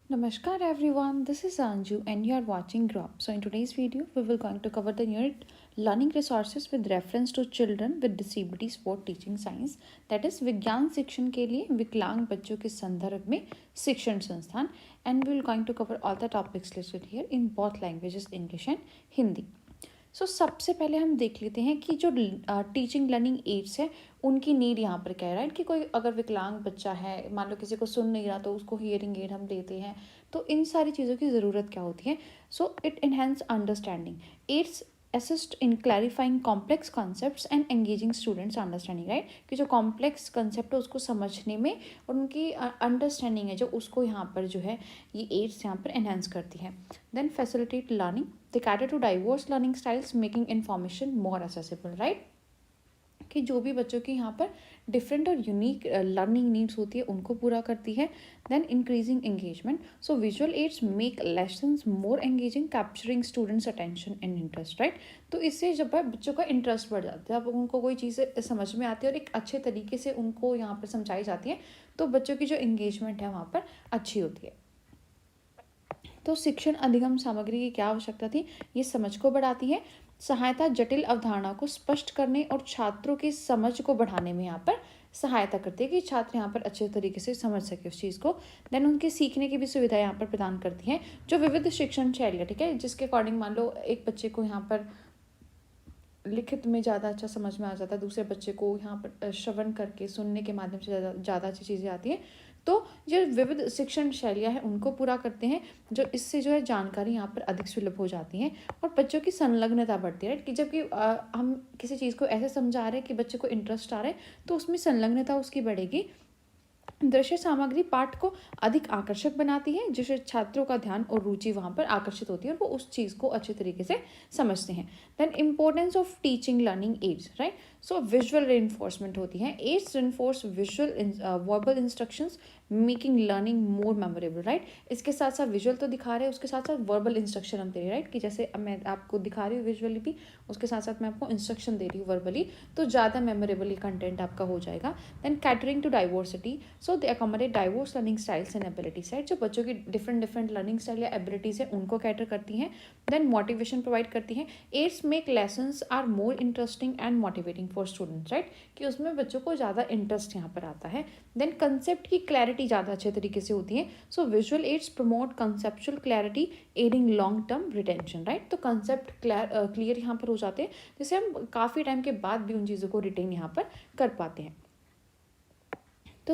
Namaskar everyone, this is Anju and you are watching Grow Up. So in today's video, we will going to cover the unit learning resources with reference to children with disabilities for teaching science. That is विज्ञान शिक्षण के लिए विकलांग बच्चों के संदर्भ में शिक्षण संस्थान and we will going to cover all the topics listed here in both languages English and Hindi. सबसे पहले हम देख लेते हैं कि जो टीचिंग लर्निंग एड्स है उनकी नीड यहाँ पर क्या है, राइट। कि कोई अगर विकलांग बच्चा है, मान लो किसी को सुन नहीं रहा तो उसको हियरिंग एड हम देते हैं, तो इन सारी चीज़ों की ज़रूरत क्या होती है। It enhance understanding, aids assist in clarifying complex concepts and engaging students understanding, right. कि जो कॉम्प्लेक्स कंसेप्ट है उसको समझने में और उनकी अंडरस्टैंडिंग है जो उसको यहाँ पर जो है ये एड्स यहाँ पर एनहेंस करती है। Then facilitate learning, they cater to diverse learning styles making information more accessible, right. कि जो भी बच्चों की यहाँ पर डिफरेंट और यूनिक लर्निंग नीड्स होती है उनको पूरा करती है। Then increasing engagement, visual aids make lessons more engaging, capturing students attention and interest, right. तो इससे जब बच्चों का इंटरेस्ट बढ़ जाता है, अब उनको कोई चीज़ें समझ में आती है और एक अच्छे तरीके से उनको यहाँ पर समझाई जाती है, तो बच्चों की जो एंगेजमेंट है वहाँ पर अच्छी होती है। शिक्षण अधिगम सामग्री की क्या आवश्यकता थी, ये समझ को बढ़ाती है, सहायता जटिल अवधारणा को स्पष्ट करने और छात्रों की समझ को बढ़ाने में यहाँ पर सहायता करती है कि छात्र यहाँ पर अच्छे तरीके से समझ सके उस चीज़ को। देन उनके सीखने की भी सुविधा यहाँ पर प्रदान करती है, जो विविध शिक्षण शैली, ठीक है, जिसके अकॉर्डिंग मान लो एक बच्चे को यहाँ पर लिखित में ज़्यादा अच्छा समझ में आ जाता है, दूसरे बच्चे को यहाँ पर श्रवण करके सुनने के माध्यम से ज़्यादा अच्छी चीज़ें आती हैं। तो जो विविध शिक्षण शैलियाँ हैं उनको पूरा करते हैं, जो इससे जो है जानकारी यहाँ पर अधिक सुलभ हो जाती है और बच्चों की संलग्नता बढ़ती है, राइट। कि जबकि हम किसी चीज़ को ऐसे समझा रहे हैं कि बच्चे को इंटरेस्ट आ रहा है तो उसमें संलग्नता उसकी बढ़ेगी। दृश्य सामग्री पाठ को अधिक आकर्षक बनाती है, जिससे छात्रों का ध्यान और रुचि वहाँ पर आकर्षित होती है और वो उस चीज़ को अच्छे तरीके से समझते हैं। Then importance of teaching learning aids, right. Visual reinforcement होती है, aids reinforce visual verbal instructions making learning more memorable, right. इसके साथ साथ विजुअल तो दिखा रहे हैं, उसके साथ साथ वर्बल इंस्ट्रक्शन हम दे रहे हैं, राइट। कि जैसे मैं आपको दिखा रही हूँ विजुअली भी, उसके साथ साथ मैं आपको इंस्ट्रक्शन दे रही हूँ वर्बली, तो ज़्यादा मेमोरेबल कंटेंट आपका हो जाएगा। Then catering to diversity, they accommodate diverse learning styles and abilities, right. जो बच्चों की डिफरेंट लर्निंग स्टाइल या एबिलिटीज़ है उनको कैटर करती हैं। देन मोटिवेशन प्रोवाइड करती हैं, aids make lessons are more interesting and motivating for students, right. कि उसमें बच्चों को ज़्यादा इंटरेस्ट यहाँ पर आता है। देन कंसेप्ट की क्लैरिटी ज़्यादा अच्छे तरीके से होती है, visual aids promote conceptual clarity adding long term retention, right. तो कंसेप्ट क्लियर यहाँ पर हो जाते हैं, जिससे हम काफ़ी टाइम के बाद भी उन चीज़ों को रिटेन यहाँ पर कर पाते हैं।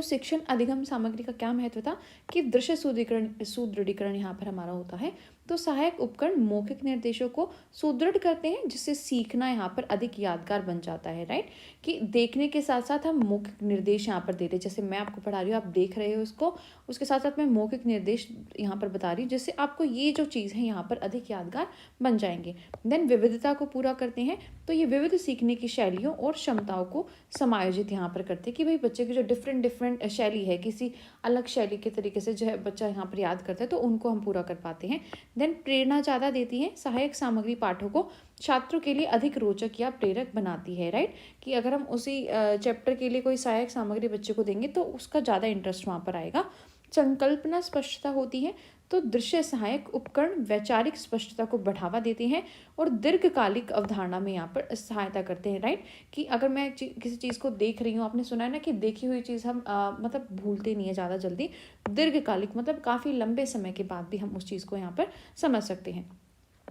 शिक्षण अधिगम सामग्री का क्या महत्व था कि दृश्य सुदृढ़ीकरण यहाँ पर हमारा होता है। सहायक उपकरण मौखिक निर्देशों को सुदृढ़ करते हैं, जिससे सीखना यहाँ पर अधिक यादगार बन जाता है, राइट। कि देखने के साथ साथ हम मौखिक निर्देश यहाँ पर देते हैं, जैसे मैं आपको पढ़ा रही हूँ आप देख रहे हो इसको, उसके साथ साथ मैं मौखिक निर्देश यहाँ पर बता रही हूँ, जिससे आपको ये जो चीज़ है यहाँ पर अधिक यादगार बन जाएंगे। देन विविधता को पूरा करते हैं, ये विविध सीखने की शैलियों और क्षमताओं को समायोजित यहाँ पर करते हैं कि भाई बच्चे की जो डिफरेंट शैली है, किसी अलग शैली के तरीके से जो है बच्चा यहाँ पर याद करता है, तो उनको हम पूरा कर पाते हैं। देन प्रेरणा ज़्यादा देती है, सहायक सामग्री पाठों को छात्रों के लिए अधिक रोचक या प्रेरक बनाती है, राइट। कि अगर हम उसी चैप्टर के लिए कोई सहायक सामग्री बच्चे को देंगे तो उसका ज़्यादा इंटरेस्ट वहाँ पर आएगा। संकल्पना स्पष्टता होती है, दृश्य सहायक उपकरण वैचारिक स्पष्टता को बढ़ावा देते हैं और दीर्घकालिक अवधारणा में यहाँ पर सहायता करते हैं, राइट। कि अगर मैं किसी चीज़ को देख रही हूँ, आपने सुना है ना कि देखी हुई चीज़ हम मतलब भूलते नहीं है ज़्यादा जल्दी, दीर्घकालिक मतलब काफ़ी लंबे समय के बाद भी हम उस चीज़ को यहाँ पर समझ सकते हैं।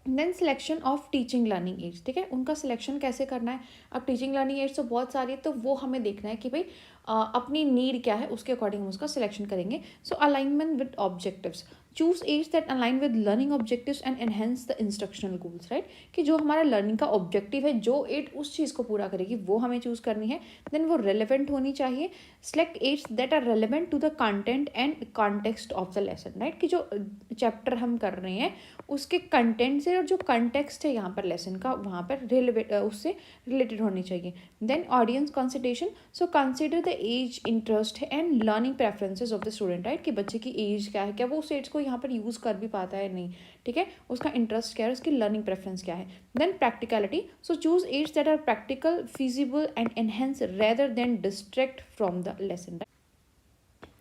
Then selection of teaching learning aids, ठीक है, उनका सिलेक्शन कैसे करना है। अब टीचिंग लर्निंग एड्स तो बहुत सारी है, तो वो हमें देखना है कि भाई अपनी नीड क्या है, उसके अकॉर्डिंग हम उसका सिलेक्शन करेंगे। Alignment with objectives, choose aids that align with learning objectives and enhance the instructional goals, right. कि जो हमारा लर्निंग का ऑब्जेक्टिव है, जो एड उस चीज़ को पूरा करेगी वो हमें चूज करनी है। देन वो रेलिवेंट होनी चाहिए, select aids that are relevant to the content and context of the lesson, right. कि जो चैप्टर हम कर रहे हैं उसके कंटेंट से और जो कंटेक्स्ट है यहाँ पर लेसन का, वहाँ पर रिलेवेंट उससे रिलेटेड होनी चाहिए। Then audience consideration, consider the age, interest and learning preferences of the student, right. कि बच्चे की एज क्या है, क्या वो उस एज को यहाँ पर यूज़ कर भी पाता है नहीं, ठीक है, उसका इंटरेस्ट क्या है, उसकी लर्निंग प्रेफरेंस क्या है। Then practicality, choose aids that are practical, feasible and enhance rather than distract from the lesson.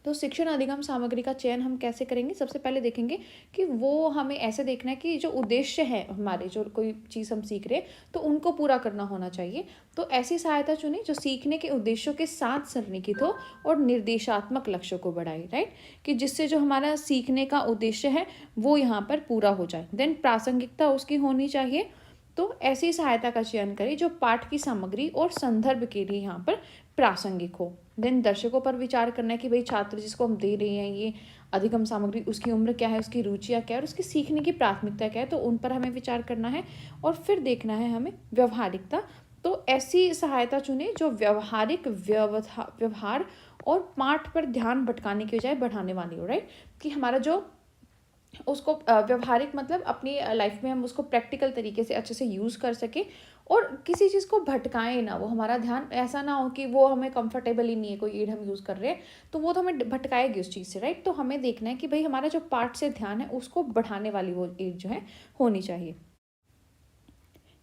तो शिक्षण अधिगम सामग्री का चयन हम कैसे करेंगे? सबसे पहले देखेंगे कि वो हमें ऐसे देखना है कि जो उद्देश्य है हमारे, जो कोई चीज़ हम सीख रहे हैं तो उनको पूरा करना होना चाहिए। तो ऐसी सहायता चुनें जो सीखने के उद्देश्यों के साथ संरेखित हो और निर्देशात्मक लक्ष्यों को बढ़ाए, राइट? कि जिससे जो हमारा सीखने का उद्देश्य है वो यहाँ पर पूरा हो जाए। देन प्रासंगिकता उसकी होनी चाहिए। तो ऐसी सहायता का चयन करें जो पाठ की सामग्री और संदर्भ के लिए यहाँ पर प्रासंगिक हो। देन दर्शकों पर विचार करना है कि भाई छात्र जिसको हम दे रहे हैं ये अधिगम सामग्री, उसकी उम्र क्या है, उसकी रुचियाँ क्या है और उसकी सीखने की प्राथमिकता क्या है, तो उन पर हमें विचार करना है। और फिर देखना है हमें व्यवहारिकता। तो ऐसी सहायता चुने जो व्यवहारिक व्यवहार और पाठ पर ध्यान भटकाने की बजाय बढ़ाने वाली हो, राइट? कि हमारा जो उसको व्यवहारिक मतलब अपनी लाइफ में हम उसको प्रैक्टिकल तरीके से अच्छे से यूज़ कर सकें और किसी चीज़ को भटकाएं ना, वो हमारा ध्यान ऐसा ना हो कि वो हमें कंफर्टेबल ही नहीं है, कोई एड हम यूज़ कर रहे हैं तो वो तो हमें भटकाएगी उस चीज़ से, राइट? तो हमें देखना है कि भाई हमारा जो पार्ट से ध्यान है उसको बढ़ाने वाली वो एड जो है होनी चाहिए।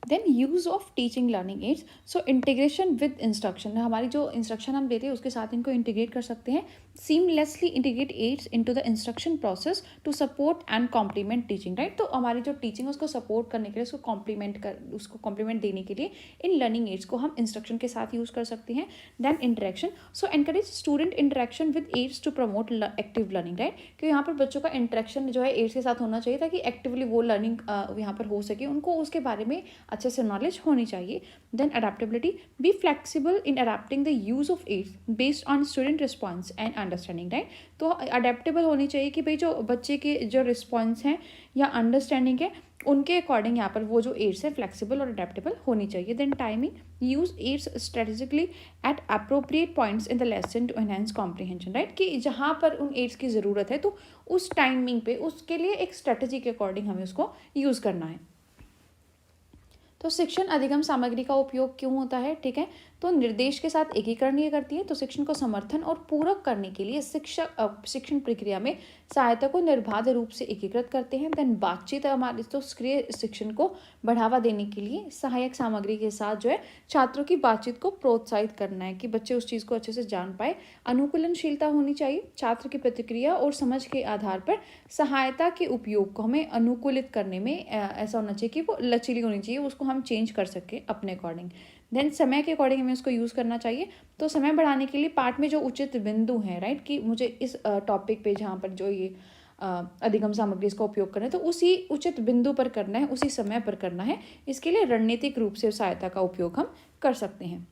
Then use of teaching learning aids. So integration with instruction, हमारी जो इंस्ट्रक्शन हम देते हैं उसके साथ इनको इंटीग्रेट कर सकते हैं। Seamlessly integrate aids into the instruction process to support and complement teaching, right? तो हमारी जो टीचिंग है उसको सपोर्ट करने के लिए, उसको कॉम्प्लीमेंट देने के लिए इन लर्निंग एड्स को हम इंस्ट्रक्शन के साथ यूज़ कर सकते हैं। Then interaction, so encourage student interaction with aids to promote active learning, right? कि यहाँ पर बच्चों का इंटरेक्शन जो है एड्स के साथ होना चाहिए ताकि एक्टिवली वो लर्निंग यहाँ पर हो सके, उनको उसके बारे में अच्छे से नॉलेज होनी चाहिए। Then adaptability, be flexible in adapting the use of aids based on student response and understanding, right? तो अडेप्टेबल होनी चाहिए कि भाई जो बच्चे के जो रिस्पॉन्स हैं या अंडरस्टैंडिंग है उनके अकॉर्डिंग यहाँ पर वो जो एड्स है फ्लेक्सिबल और अडेप्टेबल होनी चाहिए। Then timing, use aids strategically at appropriate points in the lesson to enhance comprehension, right? कि जहाँ पर उन एड्स की ज़रूरत है तो उस टाइमिंग पे उसके लिए एक स्ट्रेटेजी के अकॉर्डिंग हमें उसको यूज़ करना है। तो शिक्षण अधिगम सामग्री का उपयोग क्यों होता है? ठीक है, तो निर्देश के साथ एकीकरण ये करती है। तो शिक्षण को समर्थन और पूरक करने के लिए शिक्षण प्रक्रिया में सहायता को निर्बाध रूप से एकीकृत करते हैं। देन बातचीत हमारे तो सक्रिय शिक्षण को बढ़ावा देने के लिए सहायक सामग्री के साथ जो है छात्रों की बातचीत को प्रोत्साहित करना है कि बच्चे उस चीज़ को अच्छे से जान पाए। अनुकूलनशीलता होनी चाहिए, छात्र की प्रतिक्रिया और समझ के आधार पर सहायता के उपयोग को हमें अनुकूलित करने में ऐसा होना चाहिए कि वो लचीली होनी चाहिए, उसको हम चेंज कर सकें अपने अकॉर्डिंग। देन समय के अकॉर्डिंग हमें उसको यूज़ करना चाहिए। तो समय बढ़ाने के लिए पाठ में जो उचित बिंदु हैं, राइट, कि मुझे इस टॉपिक पे जहाँ पर जो ये अधिगम सामग्री इसका उपयोग करना है तो उसी उचित बिंदु पर करना है, उसी समय पर करना है। इसके लिए रणनीतिक रूप से सहायता का उपयोग हम कर सकते हैं।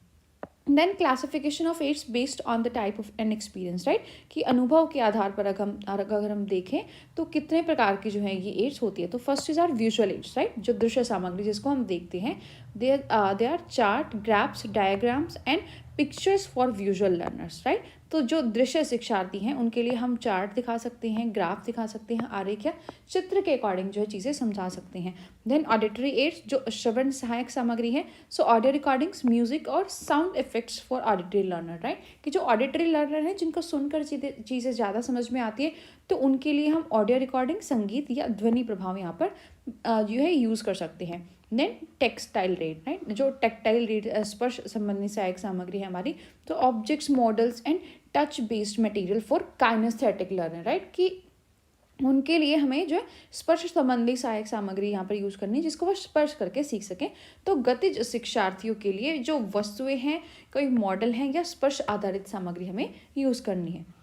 Then classification of aids based on the type of an experience, right? कि अनुभव के आधार पर अगर हम देखें तो कितने प्रकार की जो है ये एड्स होती है। तो first is are visual aids, right? जो दृश्य सामग्री जिसको हम देखते हैं, they are chart, graphs, diagrams and pictures for visual learners, right? तो जो दृश्य शिक्षार्थी हैं उनके लिए हम चार्ट दिखा सकते हैं, ग्राफ दिखा सकते हैं, आरेख या चित्र के अकॉर्डिंग जो है चीज़ें समझा सकते हैं। देन ऑडिटरी एड्स जो श्रवण सहायक सामग्री है, सो ऑडियो रिकॉर्डिंग्स, म्यूजिक और sound effects for auditory learner, right? कि जो ऑडिटरी लर्नर हैं जिनको सुनकर चीज़ें ज़्यादा समझ में आती है तो उनके लिए हम ऑडियो रिकॉर्डिंग, संगीत या ध्वनि प्रभाव यहाँ पर जो है यूज़ कर सकते हैं। Then textile read, right? जो टेक्टाइल रीड स्पर्श संबंधी सहायक सामग्री है हमारी, तो objects, models and touch based material for kinesthetic learner, right? कि उनके लिए हमें जो है स्पर्श संबंधी सहायक सामग्री यहाँ पर यूज़ करनी है जिसको वह स्पर्श करके सीख सकें। तो गतिज शिक्षार्थियों के लिए जो वस्तुएं हैं, कोई मॉडल हैं या स्पर्श आधारित सामग्री हमें यूज़ करनी है।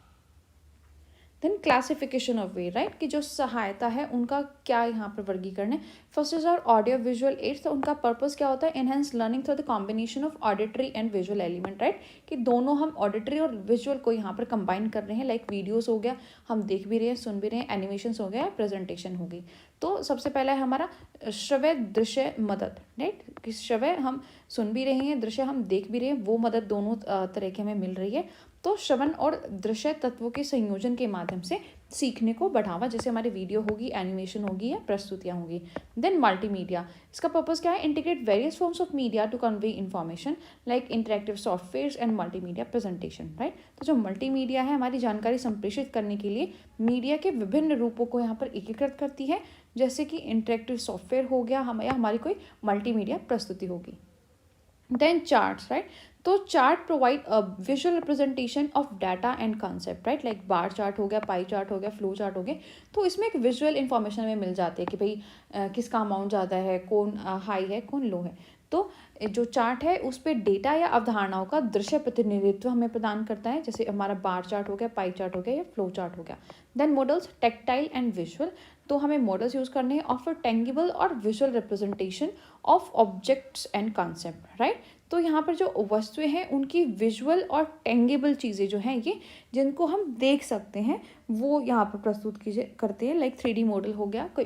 Then classification of way, right? कि जो सहायता है उनका क्या यहाँ पर वर्गीकरण है। First is are audio visual aids, तो उनका पर्पस क्या होता है? Enhance learning through the combination of auditory and visual element, right? कि दोनों हम ऑडिटरी और विजुअल को यहाँ पर कंबाइन कर रहे हैं, लाइक वीडियोस हो गया, हम देख भी रहे हैं, सुन भी रहे हैं, एनिमेशंस हो गया, प्रेजेंटेशन हो गई। तो सबसे पहला है हमारा श्रव्य दृश्य मदद, राइट? कि श्रव्य हम सुन भी रहे हैं, दृश्य हम देख भी रहे हैं, वो मदद दोनों तरह की हमें मिल रही है। तो श्रवण और दृश्य तत्वों के संयोजन के माध्यम से सीखने को बढ़ावा, जैसे हमारी वीडियो होगी, एनिमेशन होगी या प्रस्तुतियाँ होगी। देन मल्टीमीडिया, इसका पर्पस क्या है? Integrate various forms of media to convey information like interactive software and multimedia presentation, right? तो जो मल्टीमीडिया है हमारी जानकारी संप्रेषित करने के लिए मीडिया के विभिन्न रूपों को यहाँ पर एकीकृत करती है, जैसे कि इंटरेक्टिव सॉफ्टवेयर हो गया या हमारी कोई मल्टीमीडिया प्रस्तुति होगी। Then charts, right? तो chart provide a visual representation of data and concept, right, like bar chart हो गया, पाई चार्ट हो गया, फ्लो चार्ट हो गया। तो इसमें एक विजुअल इन्फॉर्मेशन हमें मिल जाती है कि भाई किसका अमाउंट ज़्यादा है, कौन हाई है, कौन लो है। तो जो चार्ट है उस पर डेटा या अवधारणाओं का दृश्य प्रतिनिधित्व हमें प्रदान करता है, जैसे हमारा बार चार्ट हो गया, पाई चार्ट हो गया या फ्लो चार्ट हो गया। Then models tactile and visual, तो हमें मॉडल्स यूज़ करने हैं ऑफर टेंगिबल और visual representation of objects and concept, right. तो यहाँ पर जो वस्तुएं हैं उनकी विजुअल और टेंगिबल चीज़ें जो हैं ये जिनको हम देख सकते हैं वो यहाँ पर प्रस्तुत कीजिए करते हैं, लाइक 3D मॉडल हो गया, कोई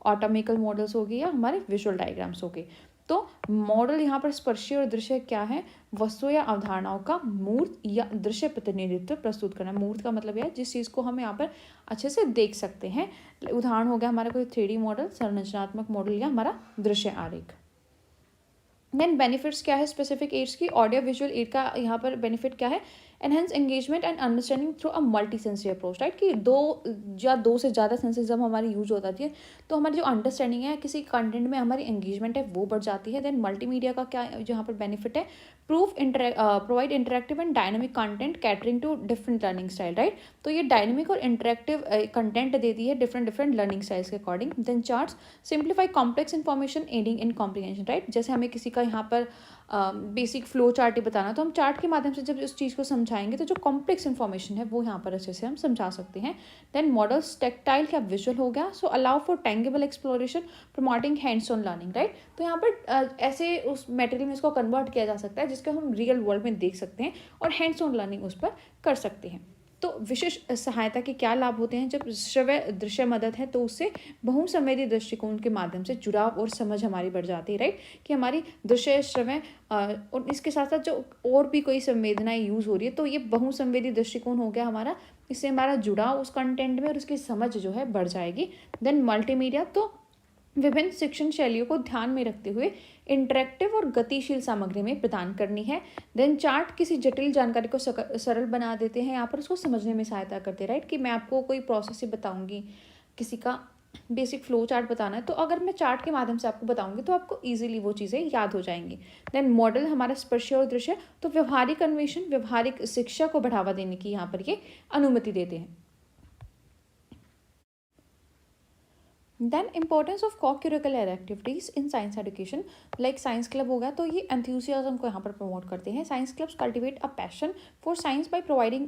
ऑटोमेटिकल मॉडल्स हो गए या हमारे विजुअल डायग्राम्स हो गए। तो मॉडल यहाँ पर स्पर्शीय और दृश्य क्या है, वस्तु या अवधारणाओं का मूर्त या दृश्य प्रतिनिधित्व प्रस्तुत करना। मूर्त का मतलब यह है जिस चीज़ को हम यहाँ पर अच्छे से देख सकते हैं। उदाहरण हो गया हमारा कोई 3D मॉडल, संरचनात्मक मॉडल या हमारा दृश्य आरेख। देन बेनिफिट्स क्या है स्पेसिफिक एड्स की, ऑडियो विजुअल एड का यहाँ पर बेनिफिट क्या है, enhance engagement and understanding through a multi sensory approach, right, कि दो से ज़्यादा सेंसेस जब हमारी यूज हो जाती है तो हमारी जो अंडरस्टैंडिंग है किसी कंटेंट में, हमारी एंगेजमेंट है वो बढ़ जाती है। देन मल्टीमीडिया का क्या जो यहाँ पर बेनिफिट है, provide interactive and dynamic content catering to different learning style, right. तो ये डायनेमिक और इंटरेक्टिव कंटेंट देती है डिफरेंट लर्निंग स्टाइल्स के according. Then charts simplify complex information aiding in comprehension, right. जैसे हमें किसी का यहाँ पर बेसिक फ्लो चार्ट ही बताना, तो हम चार्ट के माध्यम से जब उस चीज़ को समझाएंगे तो जो कॉम्प्लेक्स इन्फॉर्मेशन है वो यहाँ पर अच्छे से हम समझा सकते हैं। देन मॉडल्स टेक्टाइल क्या विजुअल हो गया, so allow for tangible exploration promoting hands on learning, right. तो यहाँ पर ऐसे उस मटेरियल में इसको कन्वर्ट किया जा सकता है जिसको हम रियल वर्ल्ड में देख सकते हैं और हैंड्स ऑन लर्निंग उस पर कर सकते हैं। तो विशेष सहायता के क्या लाभ होते हैं, जब श्रव्य दृश्य मदद है तो उससे बहुसंवेदी दृष्टिकोण के माध्यम से जुड़ाव और समझ हमारी बढ़ जाती है, राइट, कि हमारी दृश्य श्रव्य और इसके साथ साथ जो और भी कोई संवेदनाएं यूज़ हो रही है तो ये बहुसंवेदी दृष्टिकोण हो गया हमारा, इससे हमारा जुड़ाव उस कंटेंट में और उसकी समझ जो है बढ़ जाएगी। देन मल्टीमीडिया, तो विभिन्न शिक्षण शैलियों को ध्यान में रखते हुए इंटरेक्टिव और गतिशील सामग्री में प्रदान करनी है। देन चार्ट किसी जटिल जानकारी को सरल बना देते हैं, यहाँ पर उसको समझने में सहायता करते हैं, राइट, कि मैं आपको कोई प्रोसेस ही बताऊंगी, किसी का बेसिक फ्लो चार्ट बताना है तो अगर मैं चार्ट के माध्यम से आपको बताऊंगी तो आपको इजीली वो चीज़ें याद हो जाएंगी। देन मॉडल हमारा स्पर्श और दृश्य, तो व्यवहारिक अन्वेषण, व्यवहारिक शिक्षा को बढ़ावा देने की यहाँ पर ये अनुमति देते हैं। Then importance of co-curricular activities in science education, like science club हो गया तो ये एंथुसियाज्म को यहाँ पर प्रमोट करते हैं। Science clubs cultivate a passion for science by providing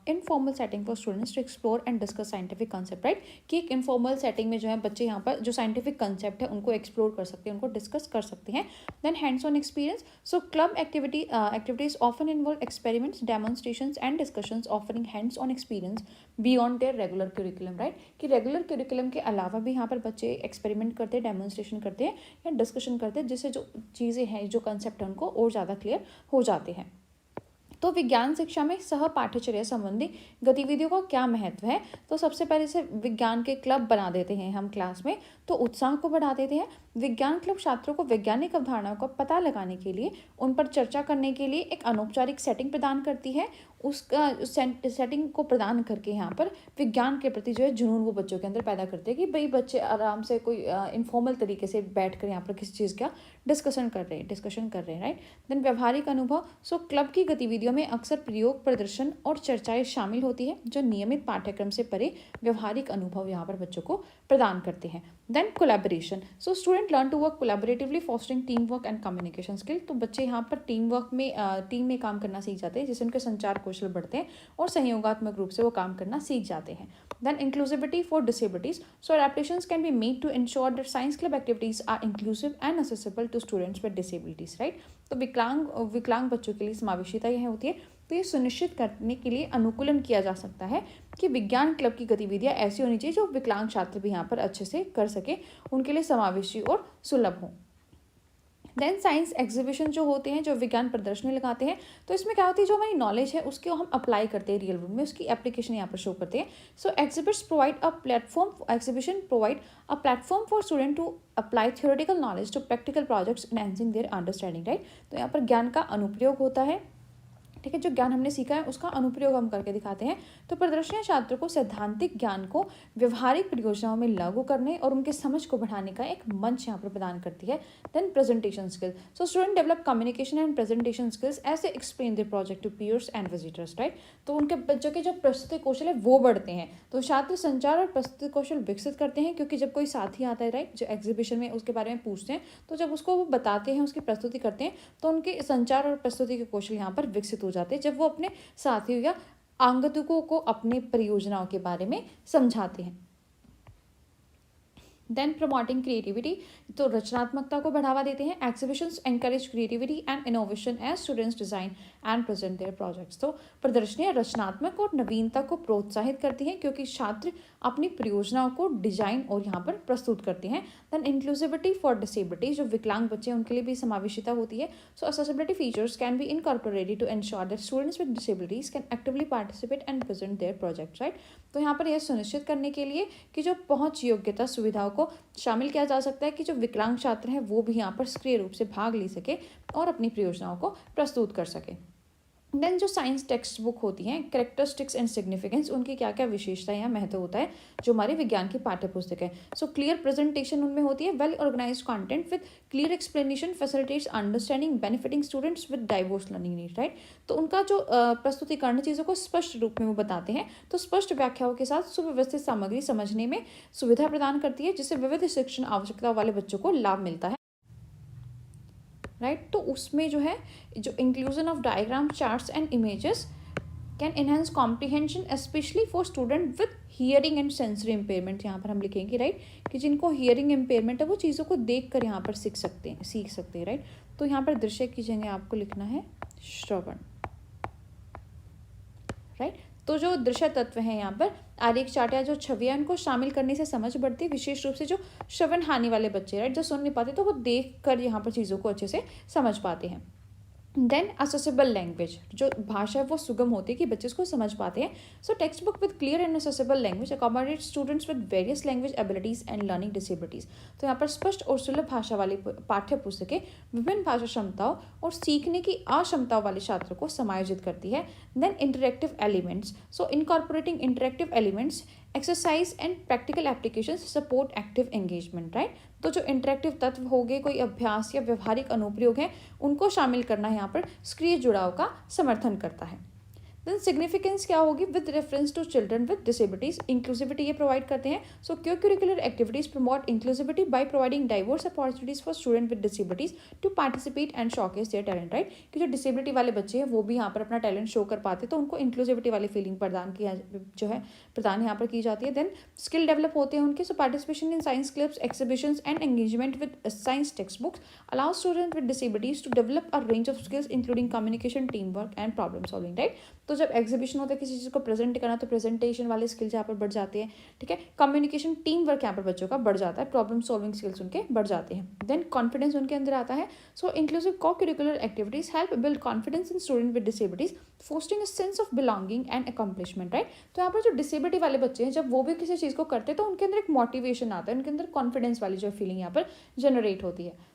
informal setting for students to explore and discuss scientific concept, right, कि एक इनफॉर्मल सेटिंग में जो है बच्चे यहाँ पर जो साइंटिफिक कंसेप्ट है उनको एक्सप्लोर कर सकते हैं, उनको डिस्कस कर सकते हैं। Then hands on experience, so club activities often involve experiments, demonstrations and discussions offering hands on experience beyond their regular curriculum, right, कि रेगुलर करिकुलम के अलावा भी यहाँ पर बच्चे एक्सपेरिमेंट करते हैं, डेमोन्स्ट्रेशन करते हैं या डिस्कशन करते हैं, जिससे जो चीज़ें हैं, जो कंसेप्ट है उनको और ज़्यादा क्लियर हो जाते हैं। तो विज्ञान शिक्षा में सह पाठ्यचर्या संबंधी गतिविधियों का क्या महत्व है, तो सबसे पहले से विज्ञान के क्लब बना देते हैं हम क्लास में, तो उत्साह को बढ़ा देते हैं। विज्ञान क्लब छात्रों को वैज्ञानिक अवधारणाओं का पता लगाने के लिए, उन पर चर्चा करने के लिए एक अनौपचारिक सेटिंग प्रदान करती है। उसका सेटिंग को प्रदान करके यहाँ पर विज्ञान के प्रति जो है जुनून वो बच्चों के अंदर पैदा करते हैं कि भाई बच्चे आराम से कोई इनफॉर्मल तरीके से बैठ कर यहाँ पर किसी चीज़ का डिस्कशन कर रहे हैं, राइट। देन व्यवहारिक अनुभव, सो क्लब की गतिविधियों में अक्सर प्रयोग, प्रदर्शन और चर्चाएं शामिल होती है जो नियमित पाठ्यक्रम से परे व्यवहारिक अनुभव यहाँ पर बच्चों को प्रदान करते हैं। Then collaboration, so student learn to work collaboratively fostering team work and communication skill, तो बच्चे यहाँ पर टीम में काम करना सीख जाते हैं, जिससे उनके संचार कौशल बढ़ते हैं और सहयोगात्मक रूप से वो काम करना सीख जाते हैं। Then inclusivity for disabilities, so adaptations can be made to ensure that science club activities are inclusive and accessible to students with disabilities, right. तो विकलांग बच्चों के लिए समावेशिता यह होती है, तो ये सुनिश्चित करने के लिए अनुकूलन किया जा सकता है कि विज्ञान क्लब की गतिविधियां ऐसी होनी चाहिए जो विकलांग छात्र भी यहाँ पर अच्छे से कर सके, उनके लिए समावेशी और सुलभ हो। देन साइंस एग्जीबिशन जो होते हैं, जो विज्ञान प्रदर्शनी लगाते हैं, तो इसमें क्या होती है, जो हमारी नॉलेज है उसको हम अप्लाई करते हैं रियल वर्ल्ड में, उसकी एप्लीकेशन यहाँ पर शो करते हैं। So exhibition provide a platform for student to apply theoretical knowledge to practical projects enhancing their understanding, right. तो यहाँ पर ज्ञान का अनुप्रयोग होता है ठीक है, जो ज्ञान हमने सीखा है उसका अनुप्रयोग हम करके दिखाते हैं। तो प्रदर्शनियाँ छात्रों को सैद्धांतिक ज्ञान को व्यवहारिक परियोजनाओं में लागू करने और उनके समझ को बढ़ाने का एक मंच यहाँ पर प्रदान करती है। Then presentation skill, so student develop communication and presentation skills as they explain their project to peers and visitors, right. तो उनके बच्चों के जो प्रस्तुति कौशल है वो बढ़ते हैं। तो छात्र संचार और प्रस्तुति कौशल विकसित करते हैं, क्योंकि जब कोई साथी आता है, राइट, जो एग्जीबिशन में उसके बारे में पूछते हैं, तो जब उसको वो बताते हैं, उसकी प्रस्तुति करते हैं, तो उनके संचार और प्रस्तुति के कौशल यहाँ पर विकसित हो जाते हैं, जब वो अपने साथियों या आगंतुकों को अपने परियोजनाओं के बारे में समझाते हैं। देन प्रमोटिंग क्रिएटिविटी, तो रचनात्मकता को बढ़ावा देते हैं। Exhibitions encourage creativity and innovation as students design and present their projects. तो प्रदर्शनियाँ रचनात्मक और नवीनता को प्रोत्साहित करती हैं, क्योंकि छात्र अपनी परियोजनाओं को डिजाइन और यहाँ पर प्रस्तुत करते हैं। देन इंक्लूसिविटी फॉर डिसेबिलिटी, जो विकलांग बच्चे हैं उनके लिए भी समावेशिता होती है। So accessibility features can be incorporated to ensure that students with disabilities can actively participate and present their projects, right. तो यहाँ पर यह सुनिश्चित करने के लिए कि जो पहुंच योग्यता सुविधाओं को शामिल किया जा सकता है कि जो विकलांग छात्र हैं वो भी यहाँ पर सक्रिय रूप से भाग ले सके और अपनी परियोजनाओं को प्रस्तुत कर सके। देन जो साइंस टेक्स्ट बुक होती हैं, कैरेक्टरिस्टिक्स एंड सिग्निफिकेंस, उनकी क्या क्या विशेषता या महत्व होता है, जो हमारे विज्ञान की पाठ्य पुस्तक है। सो क्लियर प्रेजेंटेशन उनमें होती है। Well organize content with clear explanation facilitates understanding benefiting students with diverse learning need, right. तो उनका जो प्रस्तुतिकरण चीज़ों को स्पष्ट रूप में वो बताते हैं, तो स्पष्ट व्याख्याओं के साथ सुव्यवस्थित सामग्री समझने में सुविधा प्रदान करती है, जिससे विविध शिक्षण आवश्यकता वाले बच्चों को लाभ मिलता है, राइट। तो उसमें जो है जो inclusion of diagram, charts and images can enhance comprehension specially for student with hearing and sensory impairment. यहाँ पर हम लिखेंगे, राइट, कि जिनको हियरिंग इम्पेयरमेंट है वो चीज़ों को देख कर यहाँ पर सीख सकते हैं, राइट। तो यहाँ पर दृश्य की जगह आपको लिखना है श्रवण, राइट। तो जो दृश्य तत्व है यहाँ पर आरेख चार्ट या जो छवियां, उनको शामिल करने से समझ बढ़ती है, विशेष रूप से जो श्रवण हानि वाले बच्चे, राइट, जो सुन नहीं पाते, तो वो देख कर यहाँ पर चीज़ों को अच्छे से समझ पाते हैं। देन असेसिबल लैंग्वेज, जो भाषा है वो सुगम होती है कि बच्चे इसको समझ पाते हैं। सो text book with clear and accessible language accommodate students with various language abilities and learning disabilities. तो यहाँ पर स्पष्ट और सुलभ भाषा वाली पाठ्य पुस्तकें विभिन्न भाषा क्षमताओं और सीखने की अक्षमताओं वाले छात्रों को समायोजित करती है। Then interactive elements, so incorporating interactive elements, exercise and practical application support active engagement, right. तो जो इंटरेक्टिव तत्व हो गए, कोई अभ्यास या व्यवहारिक अनुप्रयोग है, उनको शामिल करना यहाँ पर सक्रिय जुड़ाव का समर्थन करता है। देन सिग्निफिकेंस क्या होगी, with reference to children with disabilities, inclusivity ये प्रोवाइड करते हैं। So curricular activities promote inclusivity by providing diverse opportunities for student with disabilities to participate and showcase their talent, right. कि जो डिसेबिलिटी वाले बच्चे हैं वो भी यहाँ पर अपना टैलेंट शो कर पाते, तो उनको इंक्लूसिविटी वाली फीलिंग प्रदान यहाँ पर की जाती है। देन स्किल डेवलप होते हैं उनके। So participation in science clubs, exhibitions and engagement with science text books allow student with disabilities to develop a range of skills including communication, team work and problem solving, right. तो जब exhibition होता है किसी चीज़ को present करना, तो presentation वाले skills यहाँ पर बढ़ जाते हैं, ठीक है। कम्युनिकेशन, टीम वर्क यहाँ पर बच्चों का बढ़ जाता है, प्रॉब्लम सॉल्विंग स्किल्स उनके बढ़ जाते हैं। देन कॉन्फिडेंस उनके अंदर आता है। So inclusive co-curricular activities help build confidence in student with disabilities, fostering a sense of belonging and accomplishment, right. तो यहाँ पर जो डिसेबिलिटी वाले बच्चे हैं, जब वो भी किसी चीज़ को करते हैं तो उनके अंदर एक मोटिवेशन आता है, उनके अंदर कॉन्फिडेंस वाली जो फीलिंग यहाँ पर जनरेट होती है।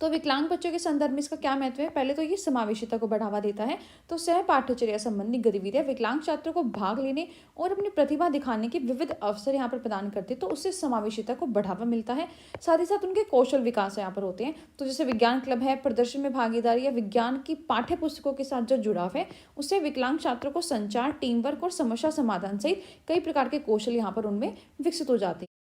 तो विकलांग बच्चों के संदर्भ में इसका क्या महत्व है, पहले तो ये समावेशिता को बढ़ावा देता है। तो सह पाठ्यचर्या संबंधी गतिविधियां विकलांग छात्रों को भाग लेने और अपनी प्रतिभा दिखाने के विविध अवसर यहाँ पर प्रदान करते हैं, तो उससे समावेशिता को बढ़ावा मिलता है। साथ ही साथ उनके कौशल विकास यहाँ पर होते हैं। तो जैसे विज्ञान क्लब है, प्रदर्शन में भागीदारी या विज्ञान की पाठ्य पुस्तकों के साथ जो जुड़ाव है, उससे विकलांग छात्रों को संचार, टीम वर्क और समस्या समाधान सहित कई प्रकार के कौशल यहाँ पर उनमें विकसित हो जाते हैं।